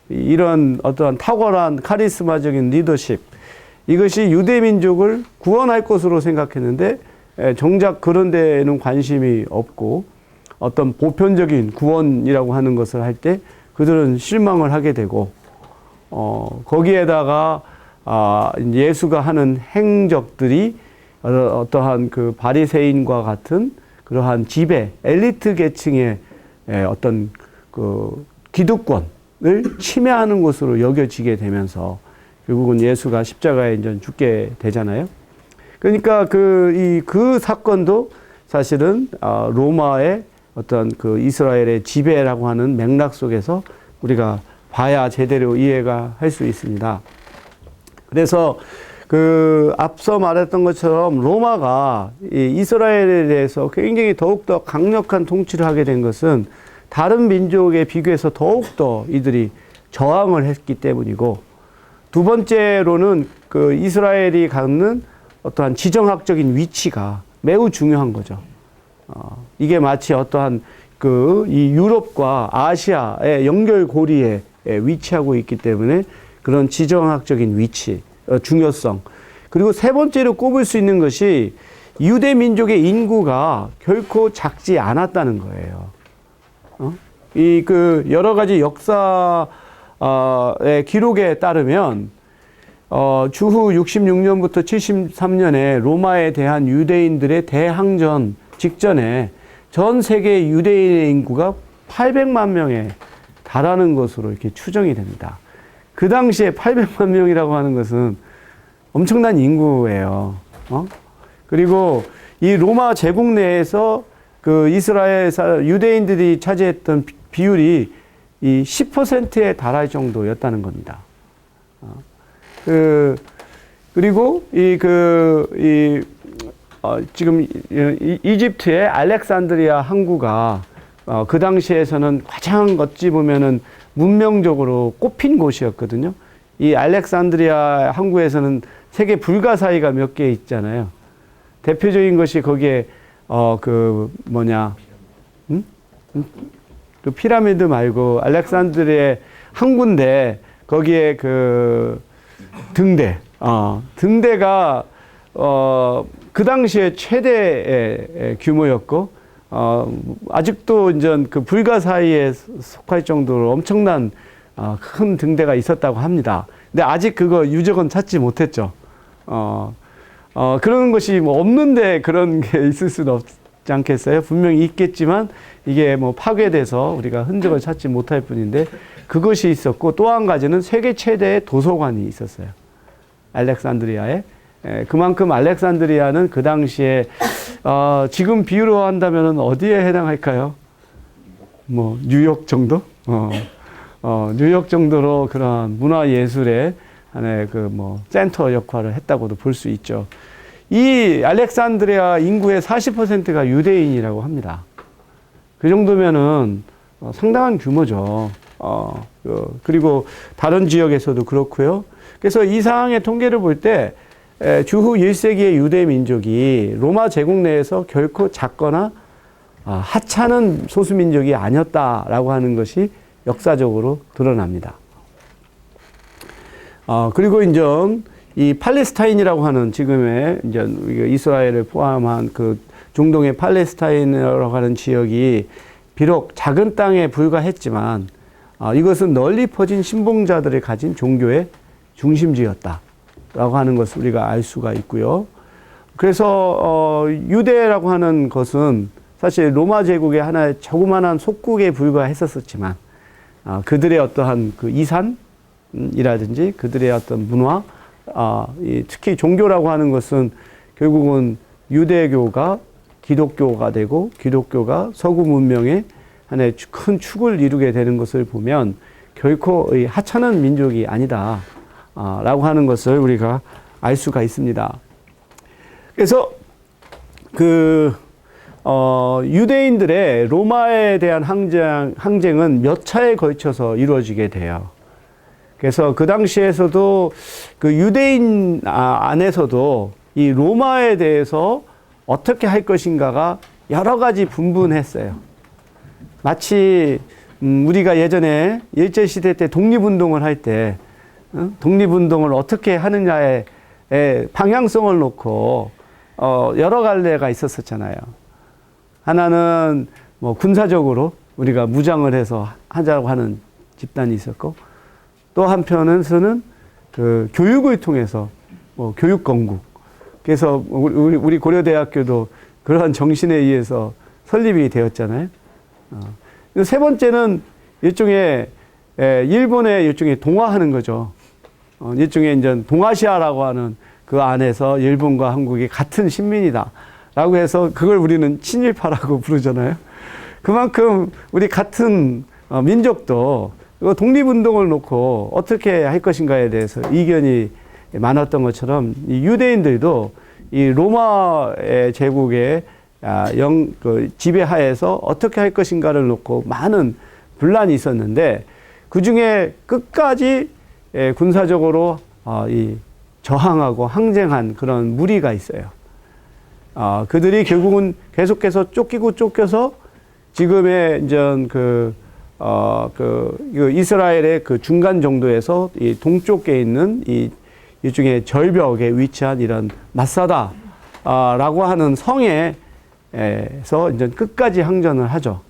이런 어떠한 탁월한 카리스마적인 리더십, 이것이 유대 민족을 구원할 것으로 생각했는데 정작 그런 데에는 관심이 없고 어떤 보편적인 구원이라고 하는 것을 할 때 그들은 실망을 하게 되고, 거기에다가 예수가 하는 행적들이 어떠한 그 바리새인과 같은 그러한 지배, 엘리트 계층의 어떤 그 기득권을 침해하는 것으로 여겨지게 되면서 결국은 예수가 십자가에 이제 죽게 되잖아요. 그러니까 그 사건도 사실은 로마의 어떤 그 이스라엘의 지배라고 하는 맥락 속에서 우리가 봐야 제대로 이해가 할 수 있습니다. 그래서 그 앞서 말했던 것처럼 로마가 이 이스라엘에 대해서 굉장히 더욱더 강력한 통치를 하게 된 것은 다른 민족에 비교해서 더욱더 이들이 저항을 했기 때문이고, 두 번째로는 그 이스라엘이 갖는 어떠한 지정학적인 위치가 매우 중요한 거죠. 이게 마치 어떠한 이 유럽과 아시아의 연결고리에 위치하고 있기 때문에 그런 지정학적인 위치, 중요성. 그리고 세 번째로 꼽을 수 있는 것이 유대 민족의 인구가 결코 작지 않았다는 거예요. 여러 가지 역사의 기록에 따르면 주후 66년부터 73년에 로마에 대한 유대인들의 대항전 직전에 전 세계 유대인의 인구가 800만 명에 달하는 것으로 이렇게 추정이 됩니다. 그 당시에 800만 명이라고 하는 것은 엄청난 인구예요. 그리고 이 로마 제국 내에서 그 이스라엘 유대인들이 차지했던 비율이 이 10%에 달할 정도였다는 겁니다. 그리고 지금 이집트의 알렉산드리아 항구가 그 당시에서는 가장 어찌 보면은 문명적으로 꼽힌 곳이었거든요. 이 알렉산드리아 항구에서는 세계 불가사의가 몇 개 있잖아요. 대표적인 것이 거기에 그 피라미드 말고 알렉산드리아 항구인데 거기에 그 등대가 그 당시에 최대의 규모였고, 아직도 이제 그 불가사의에 속할 정도로 엄청난 큰 등대가 있었다고 합니다. 근데 아직 그거 유적은 찾지 못했죠. 그런 것이 뭐 없는데 그런 게 있을 수는 없지 않겠어요? 분명히 있겠지만 이게 뭐 파괴돼서 우리가 흔적을 찾지 못할 뿐인데 그것이 있었고, 또 한 가지는 세계 최대의 도서관이 있었어요. 알렉산드리아에. 그만큼 알렉산드리아는 그 당시에 지금 비유로 한다면 어디에 해당할까요? 뭐 뉴욕 정도? 뉴욕 정도로 그런 문화 예술의 하나의 센터 역할을 했다고도 볼 수 있죠. 이 알렉산드리아 인구의 40%가 유대인이라고 합니다. 그 정도면은 상당한 규모죠. 그리고 다른 지역에서도 그렇고요. 그래서 이 상황의 통계를 볼 때 주후 1세기의 유대 민족이 로마 제국 내에서 결코 작거나 하찮은 소수민족이 아니었다라고 하는 것이 역사적으로 드러납니다. 그리고 이제 이 팔레스타인이라고 하는 지금의 이제 이스라엘을 포함한 그 중동의 팔레스타인이라고 하는 지역이 비록 작은 땅에 불과했지만 이것은 널리 퍼진 신봉자들이 가진 종교의 중심지였다라고 하는 것을 우리가 알 수가 있고요. 그래서 유대라고 하는 것은 사실 로마 제국의 하나의 조그만한 속국에 불과했었지만 그들의 어떠한 그 이산이라든지 그들의 어떤 문화, 특히 종교라고 하는 것은 결국은 유대교가 기독교가 되고 기독교가 서구 문명의 하나의 큰 축을 이루게 되는 것을 보면 결코 하찮은 민족이 아니다 라고 하는 것을 우리가 알 수가 있습니다. 그래서 유대인들의 로마에 대한 항쟁은 몇 차에 걸쳐서 이루어지게 돼요. 그래서 그 당시에서도 그 유대인 안에서도 이 로마에 대해서 어떻게 할 것인가가 여러 가지 분분했어요. 마치 우리가 예전에 일제시대 때 독립운동을 할 때 독립운동을 어떻게 하느냐에 방향성을 놓고 여러 갈래가 있었었잖아요. 하나는 뭐 군사적으로 우리가 무장을 해서 하자고 하는 집단이 있었고, 또 한편에서는 그 교육을 통해서 교육 건국. 그래서 우리 고려대학교도 그러한 정신에 의해서 설립이 되었잖아요. 세 번째는 일종의 일본의 일종의 동화하는 거죠. 일종의 이제 동아시아라고 하는 그 안에서 일본과 한국이 같은 식민이다라고 해서 그걸 우리는 친일파라고 부르잖아요. 그만큼 우리 같은 민족도 독립운동을 놓고 어떻게 할 것인가에 대해서 이견이 많았던 것처럼 이 유대인들도 이 로마의 제국의 지배하에서 어떻게 할 것인가를 놓고 많은 분란이 있었는데, 그 중에 끝까지 군사적으로 저항하고 항쟁한 그런 무리가 있어요. 그들이 결국은 계속해서 쫓겨서 지금의 이제 이스라엘의 그 중간 정도에서 이 동쪽에 있는 이 일종의 절벽에 위치한 이런 마사다라고 하는 성에서 이제 끝까지 항전을 하죠.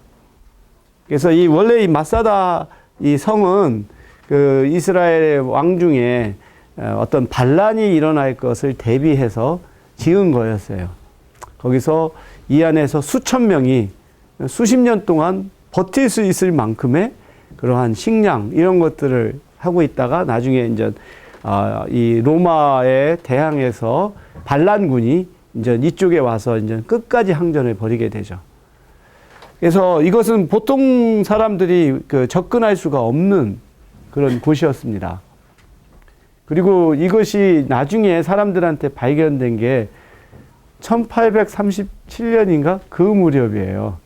그래서 원래 이 마사다 이 성은 그 이스라엘의 왕 중에 어떤 반란이 일어날 것을 대비해서 지은 거였어요. 거기서 이 안에서 수천 명이 수십 년 동안 버틸 수 있을 만큼의 그러한 식량 이런 것들을 하고 있다가 나중에 이제 이 로마에 대항해서 반란군이 이제 이쪽에 와서 이제 끝까지 항전을 벌이게 되죠. 그래서 이것은 보통 사람들이 접근할 수가 없는 그런 곳이었습니다. 그리고 이것이 나중에 사람들한테 발견된 게 1837년인가? 그 무렵이에요.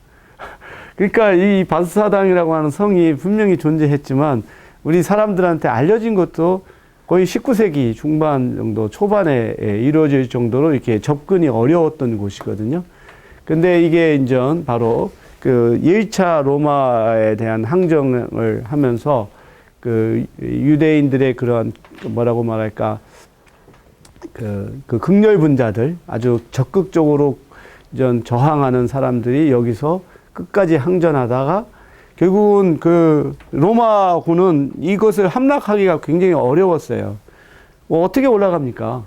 그러니까 이 바사당이라고 하는 성이 분명히 존재했지만 우리 사람들한테 알려진 것도 거의 19세기 중반 정도 초반에 이루어질 정도로 이렇게 접근이 어려웠던 곳이거든요. 근데 이게 이제 바로 그 1차 로마에 대한 항쟁을 하면서 그 유대인들의 그런 뭐라고 말할까 그 극렬분자들 아주 적극적으로 저항하는 사람들이 여기서 끝까지 항전하다가 결국은 그 로마군은 이것을 함락하기가 굉장히 어려웠어요. 어떻게 올라갑니까?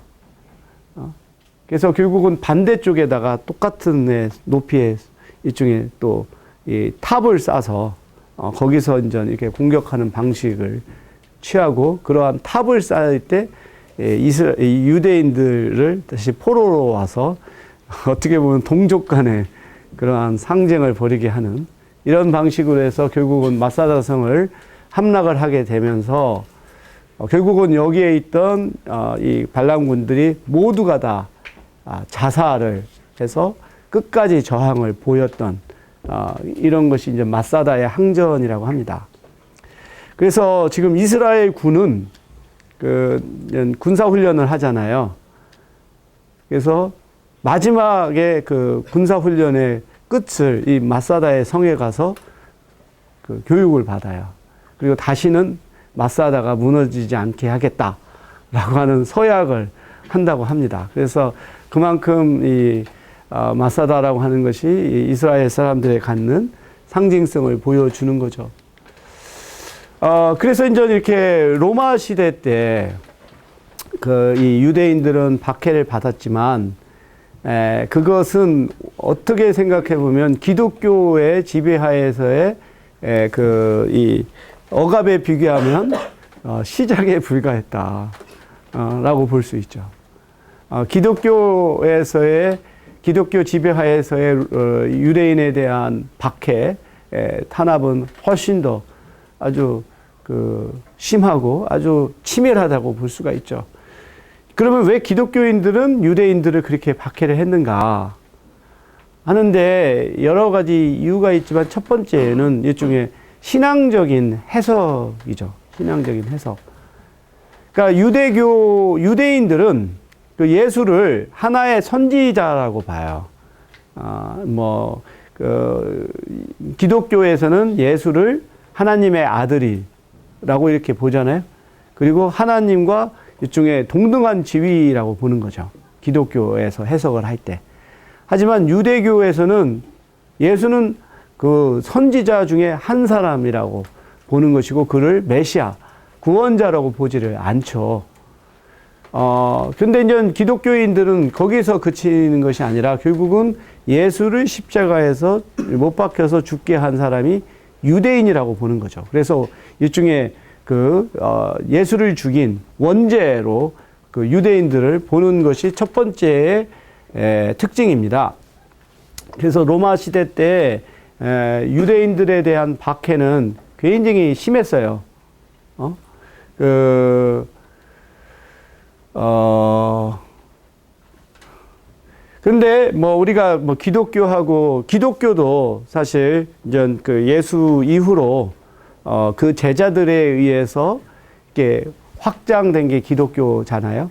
그래서 결국은 반대쪽에다가 똑같은 높이의 일종의 또 이 탑을 쌓아서 거기서 이제 이렇게 공격하는 방식을 취하고, 그러한 탑을 쌓을 때 유대인들을 다시 포로로 와서 어떻게 보면 동족 간의 그러한 상쟁을 벌이게 하는 이런 방식으로 해서 결국은 마사다 성을 함락을 하게 되면서 결국은 여기에 있던 이 반란군들이 모두가 다 자살을 해서 끝까지 저항을 보였던 이런 것이 이제 마사다의 항전이라고 합니다. 그래서 지금 이스라엘 군은 군사 훈련을 하잖아요. 그래서 마지막에 그 군사 훈련의 끝을 이 마사다의 성에 가서 그 교육을 받아요. 그리고 다시는 마사다가 무너지지 않게 하겠다라고 하는 서약을 한다고 합니다. 그래서 그만큼 이 마사다라고 하는 것이 이스라엘 사람들에 갖는 상징성을 보여주는 거죠. 그래서 이제 이렇게 로마 시대 때 이 유대인들은 박해를 받았지만 그것은 어떻게 생각해 보면 기독교의 지배하에서의 이 억압에 비교하면 시작에 불과했다. 라고 볼 수 있죠. 기독교에서의 기독교 지배하에서의 유대인에 대한 박해, 탄압은 훨씬 더 아주 심하고 아주 치밀하다고 볼 수가 있죠. 그러면 왜 기독교인들은 유대인들을 그렇게 박해를 했는가 하는데 여러 가지 이유가 있지만 첫 번째는 일종의 신앙적인 해석이죠. 신앙적인 해석. 그러니까 유대인들은 그 예수를 하나의 선지자라고 봐요. 기독교에서는 예수를 하나님의 아들이라고 이렇게 보잖아요. 그리고 하나님과 일종의 동등한 지위라고 보는 거죠. 기독교에서 해석을 할 때. 하지만 유대교에서는 예수는 그 선지자 중에 한 사람이라고 보는 것이고 그를 메시아, 구원자라고 보지를 않죠. 근데 이제 기독교인들은 거기서 그치는 것이 아니라 결국은 예수를 십자가에서 못 박혀서 죽게 한 사람이 유대인이라고 보는 거죠. 그래서 일종의 예수를 죽인 원죄로 그 유대인들을 보는 것이 첫 번째의 특징입니다. 그래서 로마 시대 때 유대인들에 대한 박해는 굉장히 심했어요. 그런데 우리가 기독교도 사실 이제 예수 이후로 그 제자들에 의해서 이렇게 확장된 게 기독교잖아요.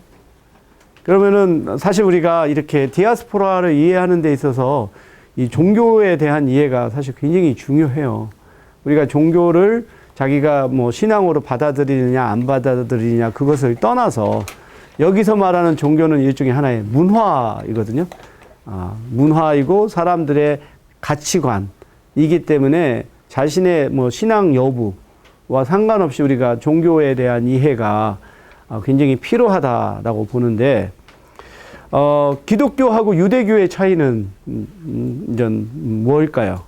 그러면은 사실 우리가 이렇게 디아스포라를 이해하는 데 있어서 이 종교에 대한 이해가 사실 굉장히 중요해요. 우리가 종교를 자기가 신앙으로 받아들이느냐 안 받아들이느냐 그것을 떠나서 여기서 말하는 종교는 일종의 하나의 문화이거든요. 문화이고 사람들의 가치관이기 때문에 자신의 신앙 여부와 상관없이 우리가 종교에 대한 이해가 굉장히 필요하다라고 보는데, 기독교하고 유대교의 차이는 뭘까요?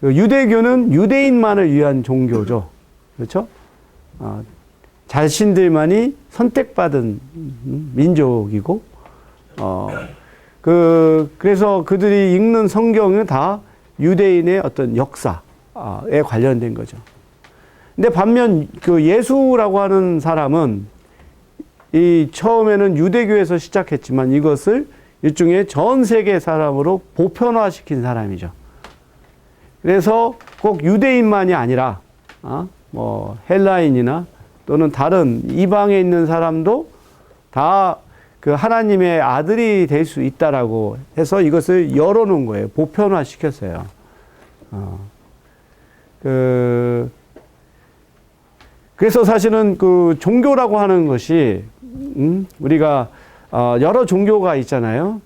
유대교는 유대인만을 위한 종교죠. 그렇죠? 자신들만이 선택받은 민족이고, 그래서 그들이 읽는 성경은 다 유대인의 어떤 역사에 관련된 거죠. 근데 반면 예수라고 하는 사람은 처음에는 유대교에서 시작했지만 이것을 일종의 전 세계 사람으로 보편화시킨 사람이죠. 그래서 꼭 유대인만이 아니라, 헬라인이나 또는 다른 이방에 있는 사람도 다 하나님의 아들이 될 수 있다라고 해서 이것을 열어놓은 거예요. 보편화시켰어요. 그래서 사실은 종교라고 하는 것이, 우리가, 여러 종교가 있잖아요.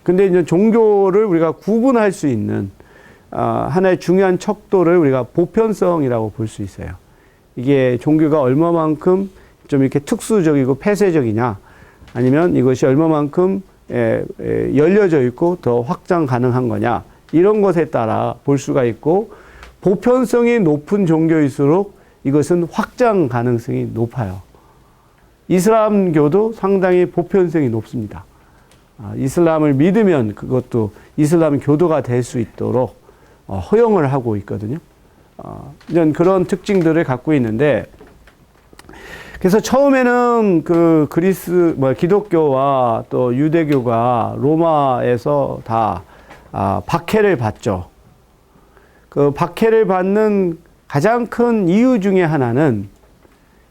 근데 이제 종교를 우리가 구분할 수 있는, 하나의 중요한 척도를 우리가 보편성이라고 볼 수 있어요. 이게 종교가 얼마만큼 좀 이렇게 특수적이고 폐쇄적이냐, 아니면 이것이 얼마만큼 열려져 있고 더 확장 가능한 거냐, 이런 것에 따라 볼 수가 있고, 보편성이 높은 종교일수록 이것은 확장 가능성이 높아요. 이슬람교도 상당히 보편성이 높습니다. 이슬람을 믿으면 그것도 이슬람 교도가 될 수 있도록 허용을 하고 있거든요. 이런 그런 특징들을 갖고 있는데, 그래서 처음에는 기독교와 또 유대교가 로마에서 다 박해를 받죠. 그 박해를 받는 가장 큰 이유 중에 하나는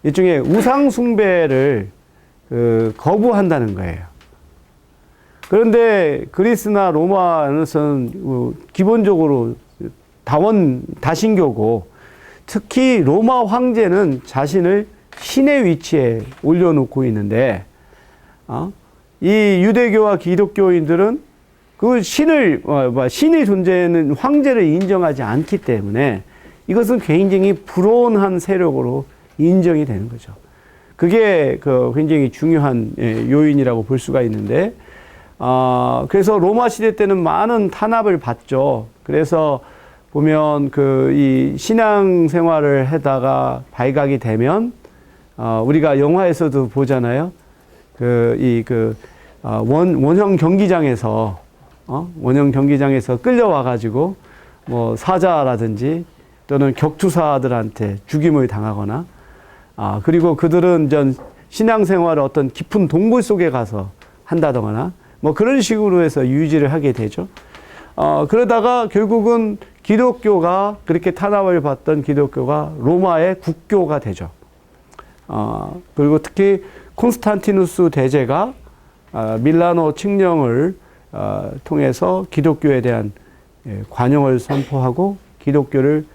일종의 우상 숭배를 거부한다는 거예요. 그런데 그리스나 로마에서는 기본적으로 다신교고, 특히 로마 황제는 자신을 신의 위치에 올려놓고 있는데, 이 유대교와 기독교인들은 신의 존재는 황제를 인정하지 않기 때문에 이것은 굉장히 불온한 세력으로 인정이 되는 거죠. 그게 그 굉장히 중요한 요인이라고 볼 수가 있는데, 그래서 로마 시대 때는 많은 탄압을 받죠. 그래서 보면 이 신앙 생활을 하다가 발각이 되면, 우리가 영화에서도 보잖아요. 원형 경기장에서, 원형 경기장에서 끌려와가지고, 뭐, 사자라든지 또는 격투사들한테 죽임을 당하거나, 그리고 그들은 신앙생활을 어떤 깊은 동굴 속에 가서 한다거나, 뭐 그런 식으로 해서 유지를 하게 되죠. 그러다가 결국은 기독교가, 그렇게 탄압을 받던 기독교가 로마의 국교가 되죠. 그리고 특히 콘스탄티누스 대제가 밀라노 칙령을 통해서 기독교에 대한 관용을 선포하고 기독교를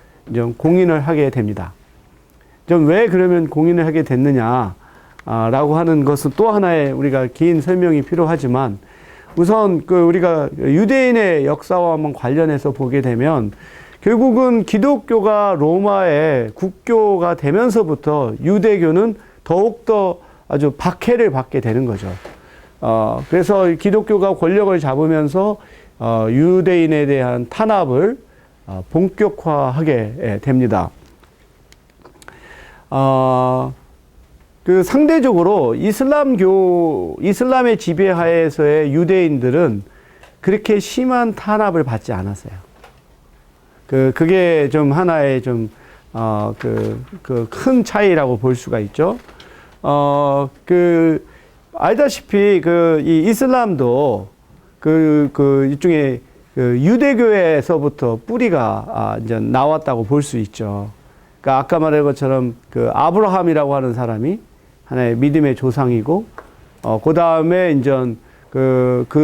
공인을 하게 됩니다. 왜 그러면 공인을 하게 됐느냐 라고 하는 것은 또 하나의 우리가 긴 설명이 필요하지만, 우선 우리가 유대인의 역사와 한번 관련해서 보게 되면 결국은 기독교가 로마의 국교가 되면서부터 유대교는 더욱더 아주 박해를 받게 되는 거죠. 그래서 기독교가 권력을 잡으면서 유대인에 대한 탄압을 본격화하게 됩니다. 상대적으로 이슬람의 지배하에서의 유대인들은 그렇게 심한 탄압을 받지 않았어요. 그게 좀 하나의 큰 차이라고 볼 수가 있죠. 알다시피 이 이슬람도 일종의 유대교에서부터 뿌리가 이제 나왔다고 볼 수 있죠. 그러니까 아까 말한 것처럼 아브라함이라고 하는 사람이 하나의 믿음의 조상이고, 그 다음에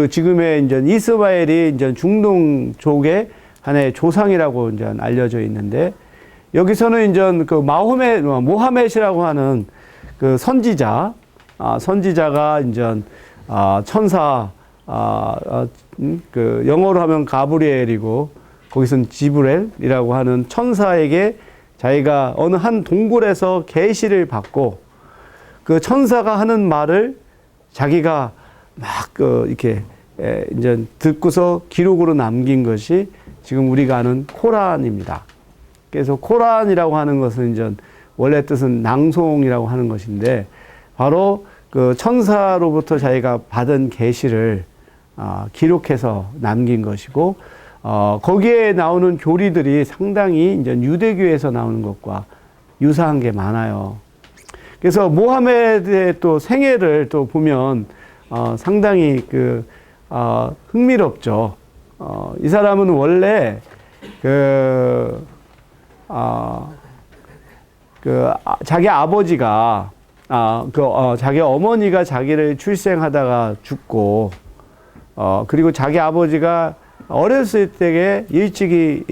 지금의 이스마엘이 중동 쪽의 하나의 조상이라고 알려져 있는데, 여기서는 모하멧이라고 하는 선지자가 천사, 영어로 하면 가브리엘이고, 거기서는 지브렐이라고 하는 천사에게 자기가 어느 한 동굴에서 계시를 받고, 그 천사가 하는 말을 자기가 막 이렇게 듣고서 기록으로 남긴 것이 지금 우리가 아는 코란입니다. 그래서 코란이라고 하는 것은 원래 뜻은 낭송이라고 하는 것인데, 바로 그 천사로부터 자기가 받은 계시를 기록해서 남긴 것이고, 거기에 나오는 교리들이 상당히 유대교에서 나오는 것과 유사한 게 많아요. 그래서 모하메드의 또 생애를 또 보면 상당히 흥미롭죠. 이 사람은 원래 자기 아버지가 자기 어머니가 자기를 출생하다가 죽고, 그리고 자기 아버지가 어렸을 때에 일찍이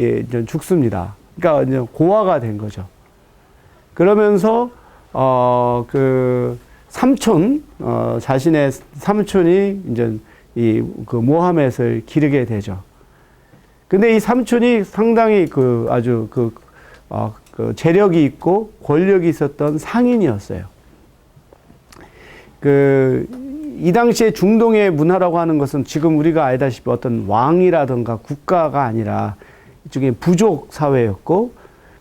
죽습니다. 그러니까 고아가 된 거죠. 그러면서 자신의 삼촌이 모하멧을 기르게 되죠. 근데 이 삼촌이 상당히 아주 재력이 있고 권력이 있었던 상인이었어요. 이 당시에 중동의 문화라고 하는 것은 지금 우리가 알다시피 어떤 왕이라든가 국가가 아니라 일종의 부족 사회였고,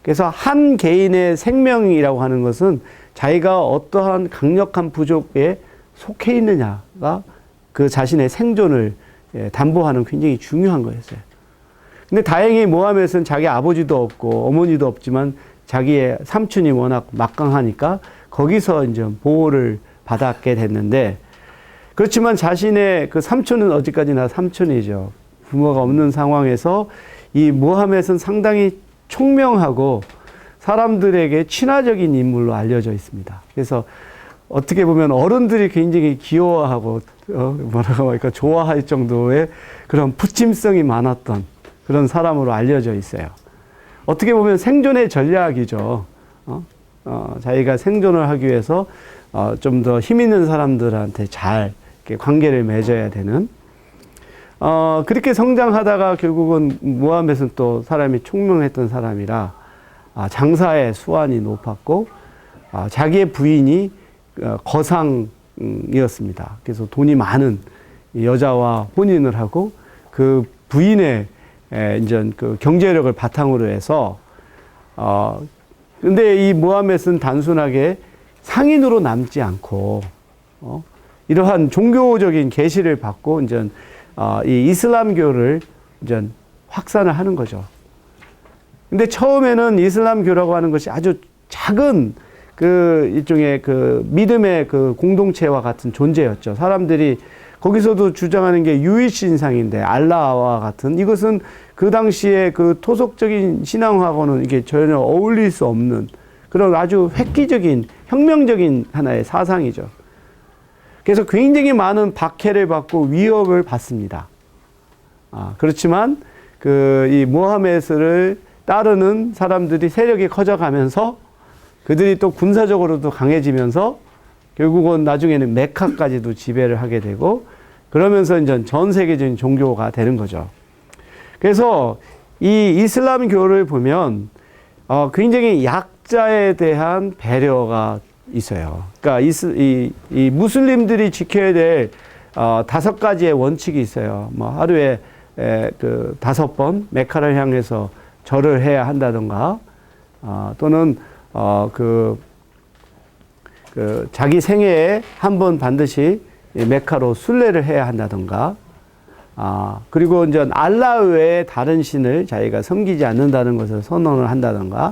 그래서 한 개인의 생명이라고 하는 것은 자기가 어떠한 강력한 부족에 속해 있느냐가 그 자신의 생존을 담보하는 굉장히 중요한 거였어요. 근데 다행히 모하멧은 자기 아버지도 없고 어머니도 없지만 자기의 삼촌이 워낙 막강하니까 거기서 이제 보호를 받았게 됐는데, 그렇지만 자신의 그 삼촌은 어디까지나 삼촌이죠. 부모가 없는 상황에서 이 모하멧은 상당히 총명하고 사람들에게 친화적인 인물로 알려져 있습니다. 그래서 어떻게 보면 어른들이 굉장히 귀여워하고 뭐라고 할까 좋아할 정도의 그런 푸짐성이 많았던 그런 사람으로 알려져 있어요. 어떻게 보면 생존의 전략이죠. 자기가 생존을 하기 위해서 좀 더 힘 있는 사람들한테 잘 이렇게 관계를 맺어야 되는, 그렇게 성장하다가 결국은 모하멧은 또 사람이 총명했던 사람이라 장사의 수완이 높았고, 자기의 부인이 거상이었습니다. 그래서 돈이 많은 여자와 혼인을 하고 그 부인의 이제 그 경제력을 바탕으로 해서 근데 이 무함멧은 단순하게 상인으로 남지 않고 이러한 종교적인 계시를 받고 이제 이 이슬람교를 이제 확산을 하는 거죠. 근데 처음에는 이슬람교라고 하는 것이 아주 작은 그 일종의 그 믿음의 그 공동체와 같은 존재였죠. 사람들이 거기서도 주장하는 게 유일신상인데 알라와 같은 이것은 그 당시에 그 토속적인 신앙하고는 이게 전혀 어울릴 수 없는 그런 아주 획기적인 혁명적인 하나의 사상이죠. 그래서 굉장히 많은 박해를 받고 위협을 받습니다. 그렇지만 이 무하메드를 따르는 사람들이 세력이 커져가면서 그들이 또 군사적으로도 강해지면서 결국은 나중에는 메카까지도 지배를 하게 되고 그러면서 이제 전 세계적인 종교가 되는 거죠. 그래서 이 이슬람교를 보면 굉장히 약자에 대한 배려가 있어요. 그러니까 이 무슬림들이 지켜야 될 5가지의 원칙이 있어요. 뭐 하루에 그 5번 메카를 향해서 절을 해야 한다던가 또는 자기 생애에 한 번 반드시 메카로 순례를 해야 한다던가 그리고 이제 알라 외에 다른 신을 자기가 섬기지 않는다는 것을 선언을 한다던가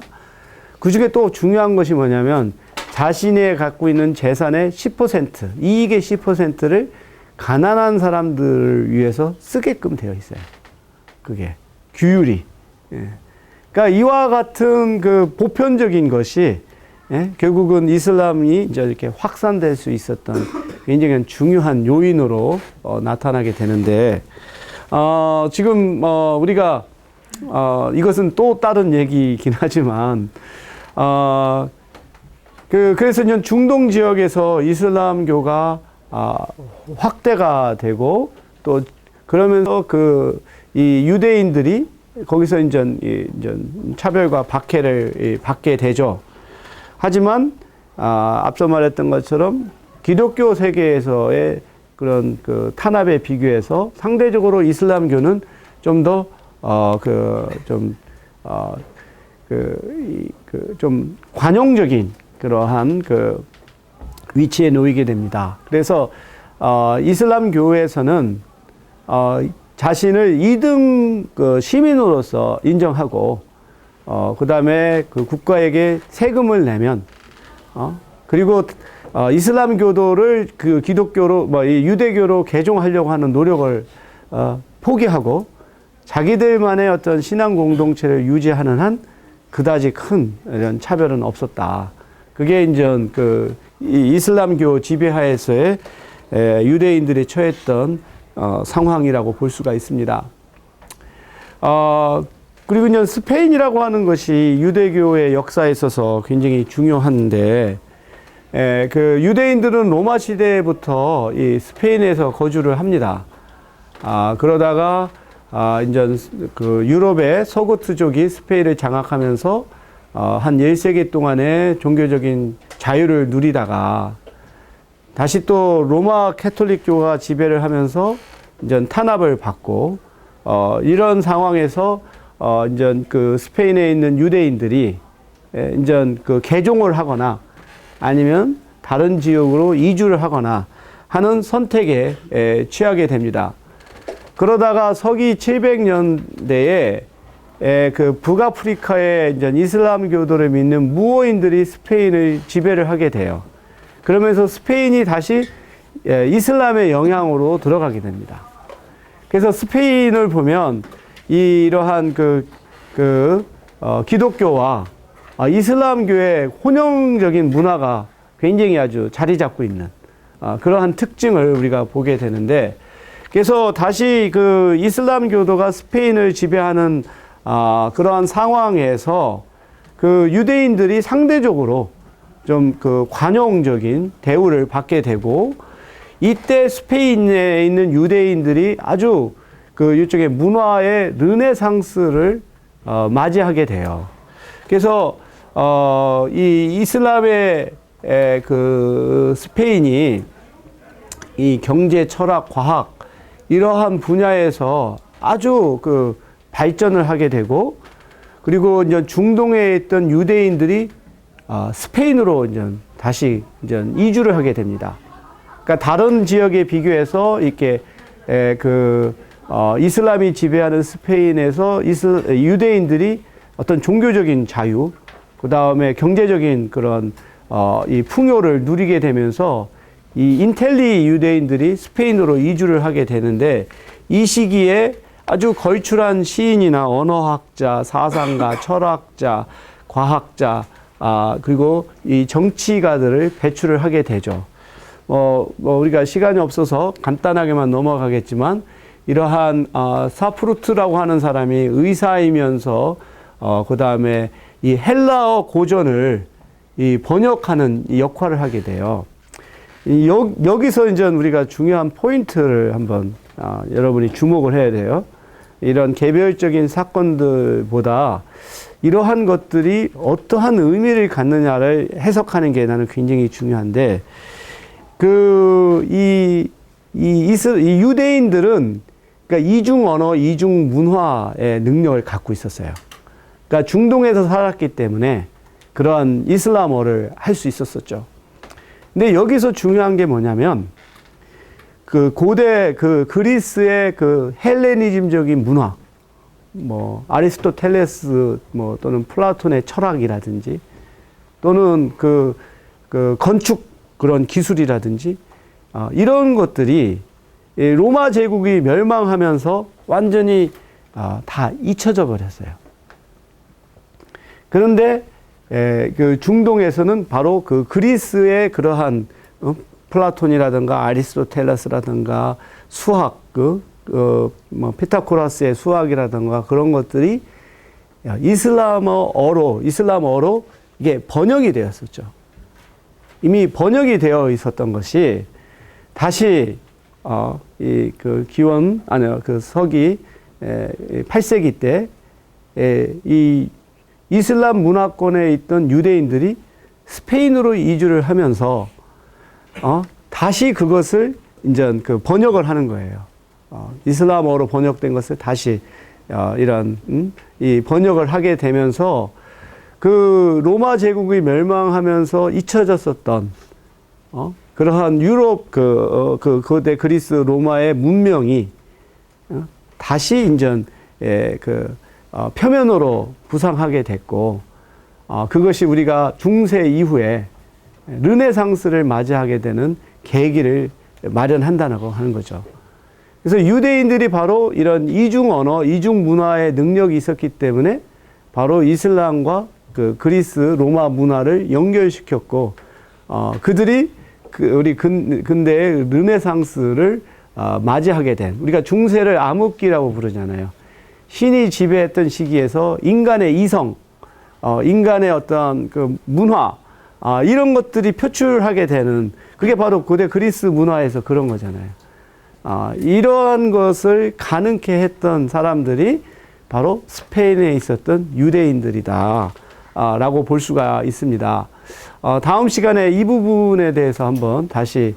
그 중에 또 중요한 것이 뭐냐면 자신이 갖고 있는 재산의 10%, 이익의 10%를 가난한 사람들을 위해서 쓰게끔 되어 있어요. 그게 규율이. 그러니까 이와 같은 그 보편적인 것이 결국은 이슬람이 이제 이렇게 확산될 수 있었던 굉장히 중요한 요인으로 나타나게 되는데 지금 우리가 이것은 또 다른 얘기이긴 하지만 그래서 이제 중동 지역에서 이슬람교가 확대가 되고 또 그러면서 이 유대인들이 거기서 이제 차별과 박해를 받게 되죠. 하지만 앞서 말했던 것처럼 기독교 세계에서의 그런 그 탄압에 비교해서 상대적으로 이슬람교는 좀 더 좀 관용적인 그러한 그 위치에 놓이게 됩니다. 그래서 이슬람교에서는 자신을 2등 그 시민으로서 인정하고 그 다음에 그 국가에게 세금을 내면 그리고 이슬람교도를 그 기독교로 이 유대교로 개종하려고 하는 노력을 포기하고 자기들만의 어떤 신앙 공동체를 유지하는 한 그다지 큰 이런 차별은 없었다. 그게 이제 이 이슬람교 지배하에서의 유대인들이 처했던 상황이라고 볼 수가 있습니다. 그리고 이제 스페인이라고 하는 것이 유대교의 역사에 있어서 굉장히 중요한데, 그 유대인들은 로마 시대부터 이 스페인에서 거주를 합니다. 그러다가 이제 그 유럽의 서고트족이 스페인을 장악하면서 한 1세기 동안의 종교적인 자유를 누리다가 다시 또 로마 캐톨릭교가 지배를 하면서 이제 탄압을 받고 이런 상황에서 이제 그 스페인에 있는 유대인들이 이제 그 개종을 하거나 아니면 다른 지역으로 이주를 하거나 하는 선택에 취하게 됩니다. 그러다가 서기 700년대에 그 북아프리카의 이제 이슬람교도를 믿는 무어인들이 스페인을 지배를 하게 돼요. 그러면서 스페인이 다시 이슬람의 영향으로 들어가게 됩니다. 그래서 스페인을 보면 이러한 기독교와 이슬람교의 혼용적인 문화가 굉장히 아주 자리 잡고 있는 그러한 특징을 우리가 보게 되는데, 그래서 다시 그 이슬람교도가 스페인을 지배하는 그러한 상황에서 그 유대인들이 상대적으로 좀 그 관용적인 대우를 받게 되고, 이때 스페인에 있는 유대인들이 아주 그 일종의 문화의 르네상스를 맞이하게 돼요. 그래서 이 이슬람의 그 스페인이 이 경제, 철학, 과학 이러한 분야에서 아주 그 발전을 하게 되고, 그리고 이제 중동에 있던 유대인들이 스페인으로 이제 다시 이제 이주를 하게 됩니다. 그러니까 다른 지역에 비교해서 이렇게 이슬람이 지배하는 스페인에서 유대인들이 어떤 종교적인 자유, 그 다음에 경제적인 그런 이 풍요를 누리게 되면서 이 인텔리 유대인들이 스페인으로 이주를 하게 되는데, 이 시기에 아주 걸출한 시인이나 언어학자, 사상가, 철학자, 과학자, 그리고 이 정치가들을 배출을 하게 되죠. 우리가 시간이 없어서 간단하게만 넘어가겠지만, 이러한 사프루트라고 하는 사람이 의사이면서 그 다음에 이 헬라어 고전을 이 번역하는 이 역할을 하게 돼요. 여기서 이제 우리가 중요한 포인트를 한번 여러분이 주목을 해야 돼요. 이런 개별적인 사건들보다 이러한 것들이 어떠한 의미를 갖느냐를 해석하는 게 나는 굉장히 중요한데, 이 유대인들은 그러니까 이중 언어, 이중 문화의 능력을 갖고 있었어요. 그러니까 중동에서 살았기 때문에 그러한 이슬람어를 할 수 있었었죠. 근데 여기서 중요한 게 뭐냐면, 그 고대 그 그리스의 그 헬레니즘적인 문화, 아리스토텔레스 또는 플라톤의 철학이라든지, 또는 그 건축 그런 기술이라든지, 이런 것들이 로마 제국이 멸망하면서 완전히 다 잊혀져 버렸어요. 그런데 그 중동에서는 바로 그 그리스의 그러한 플라톤이라든가 아리스토텔레스라든가 수학, 피타고라스의 수학이라든가 그런 것들이 이슬람어로 이게 번역이 되었었죠. 이미 번역이 되어 있었던 것이 다시 서기 8세기 때 이 이슬람 문화권에 있던 유대인들이 스페인으로 이주를 하면서 다시 그것을 이제 그 번역을 하는 거예요. 이슬람어로 번역된 것을 다시 이 번역을 하게 되면서 그 로마 제국이 멸망하면서 잊혀졌었던 그러한 유럽 거대 그리스 로마의 문명이 다시 이제 표면으로 부상하게 됐고, 그것이 우리가 중세 이후에 르네상스를 맞이하게 되는 계기를 마련한다고 하는 거죠. 그래서 유대인들이 바로 이런 이중 언어, 이중 문화의 능력이 있었기 때문에 바로 이슬람과 그 그리스 로마 문화를 연결시켰고, 그들이 우리 근대의 르네상스를 맞이하게 된, 우리가 중세를 암흑기라고 부르잖아요. 신이 지배했던 시기에서 인간의 이성, 인간의 어떤 그 문화, 이런 것들이 표출하게 되는, 그게 바로 고대 그리스 문화에서 그런 거잖아요. 이러한 것을 가능케 했던 사람들이 바로 스페인에 있었던 유대인들이다 라고 볼 수가 있습니다. 다음 시간에 이 부분에 대해서 한번 다시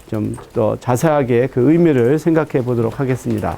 좀 더 자세하게 그 의미를 생각해 보도록 하겠습니다.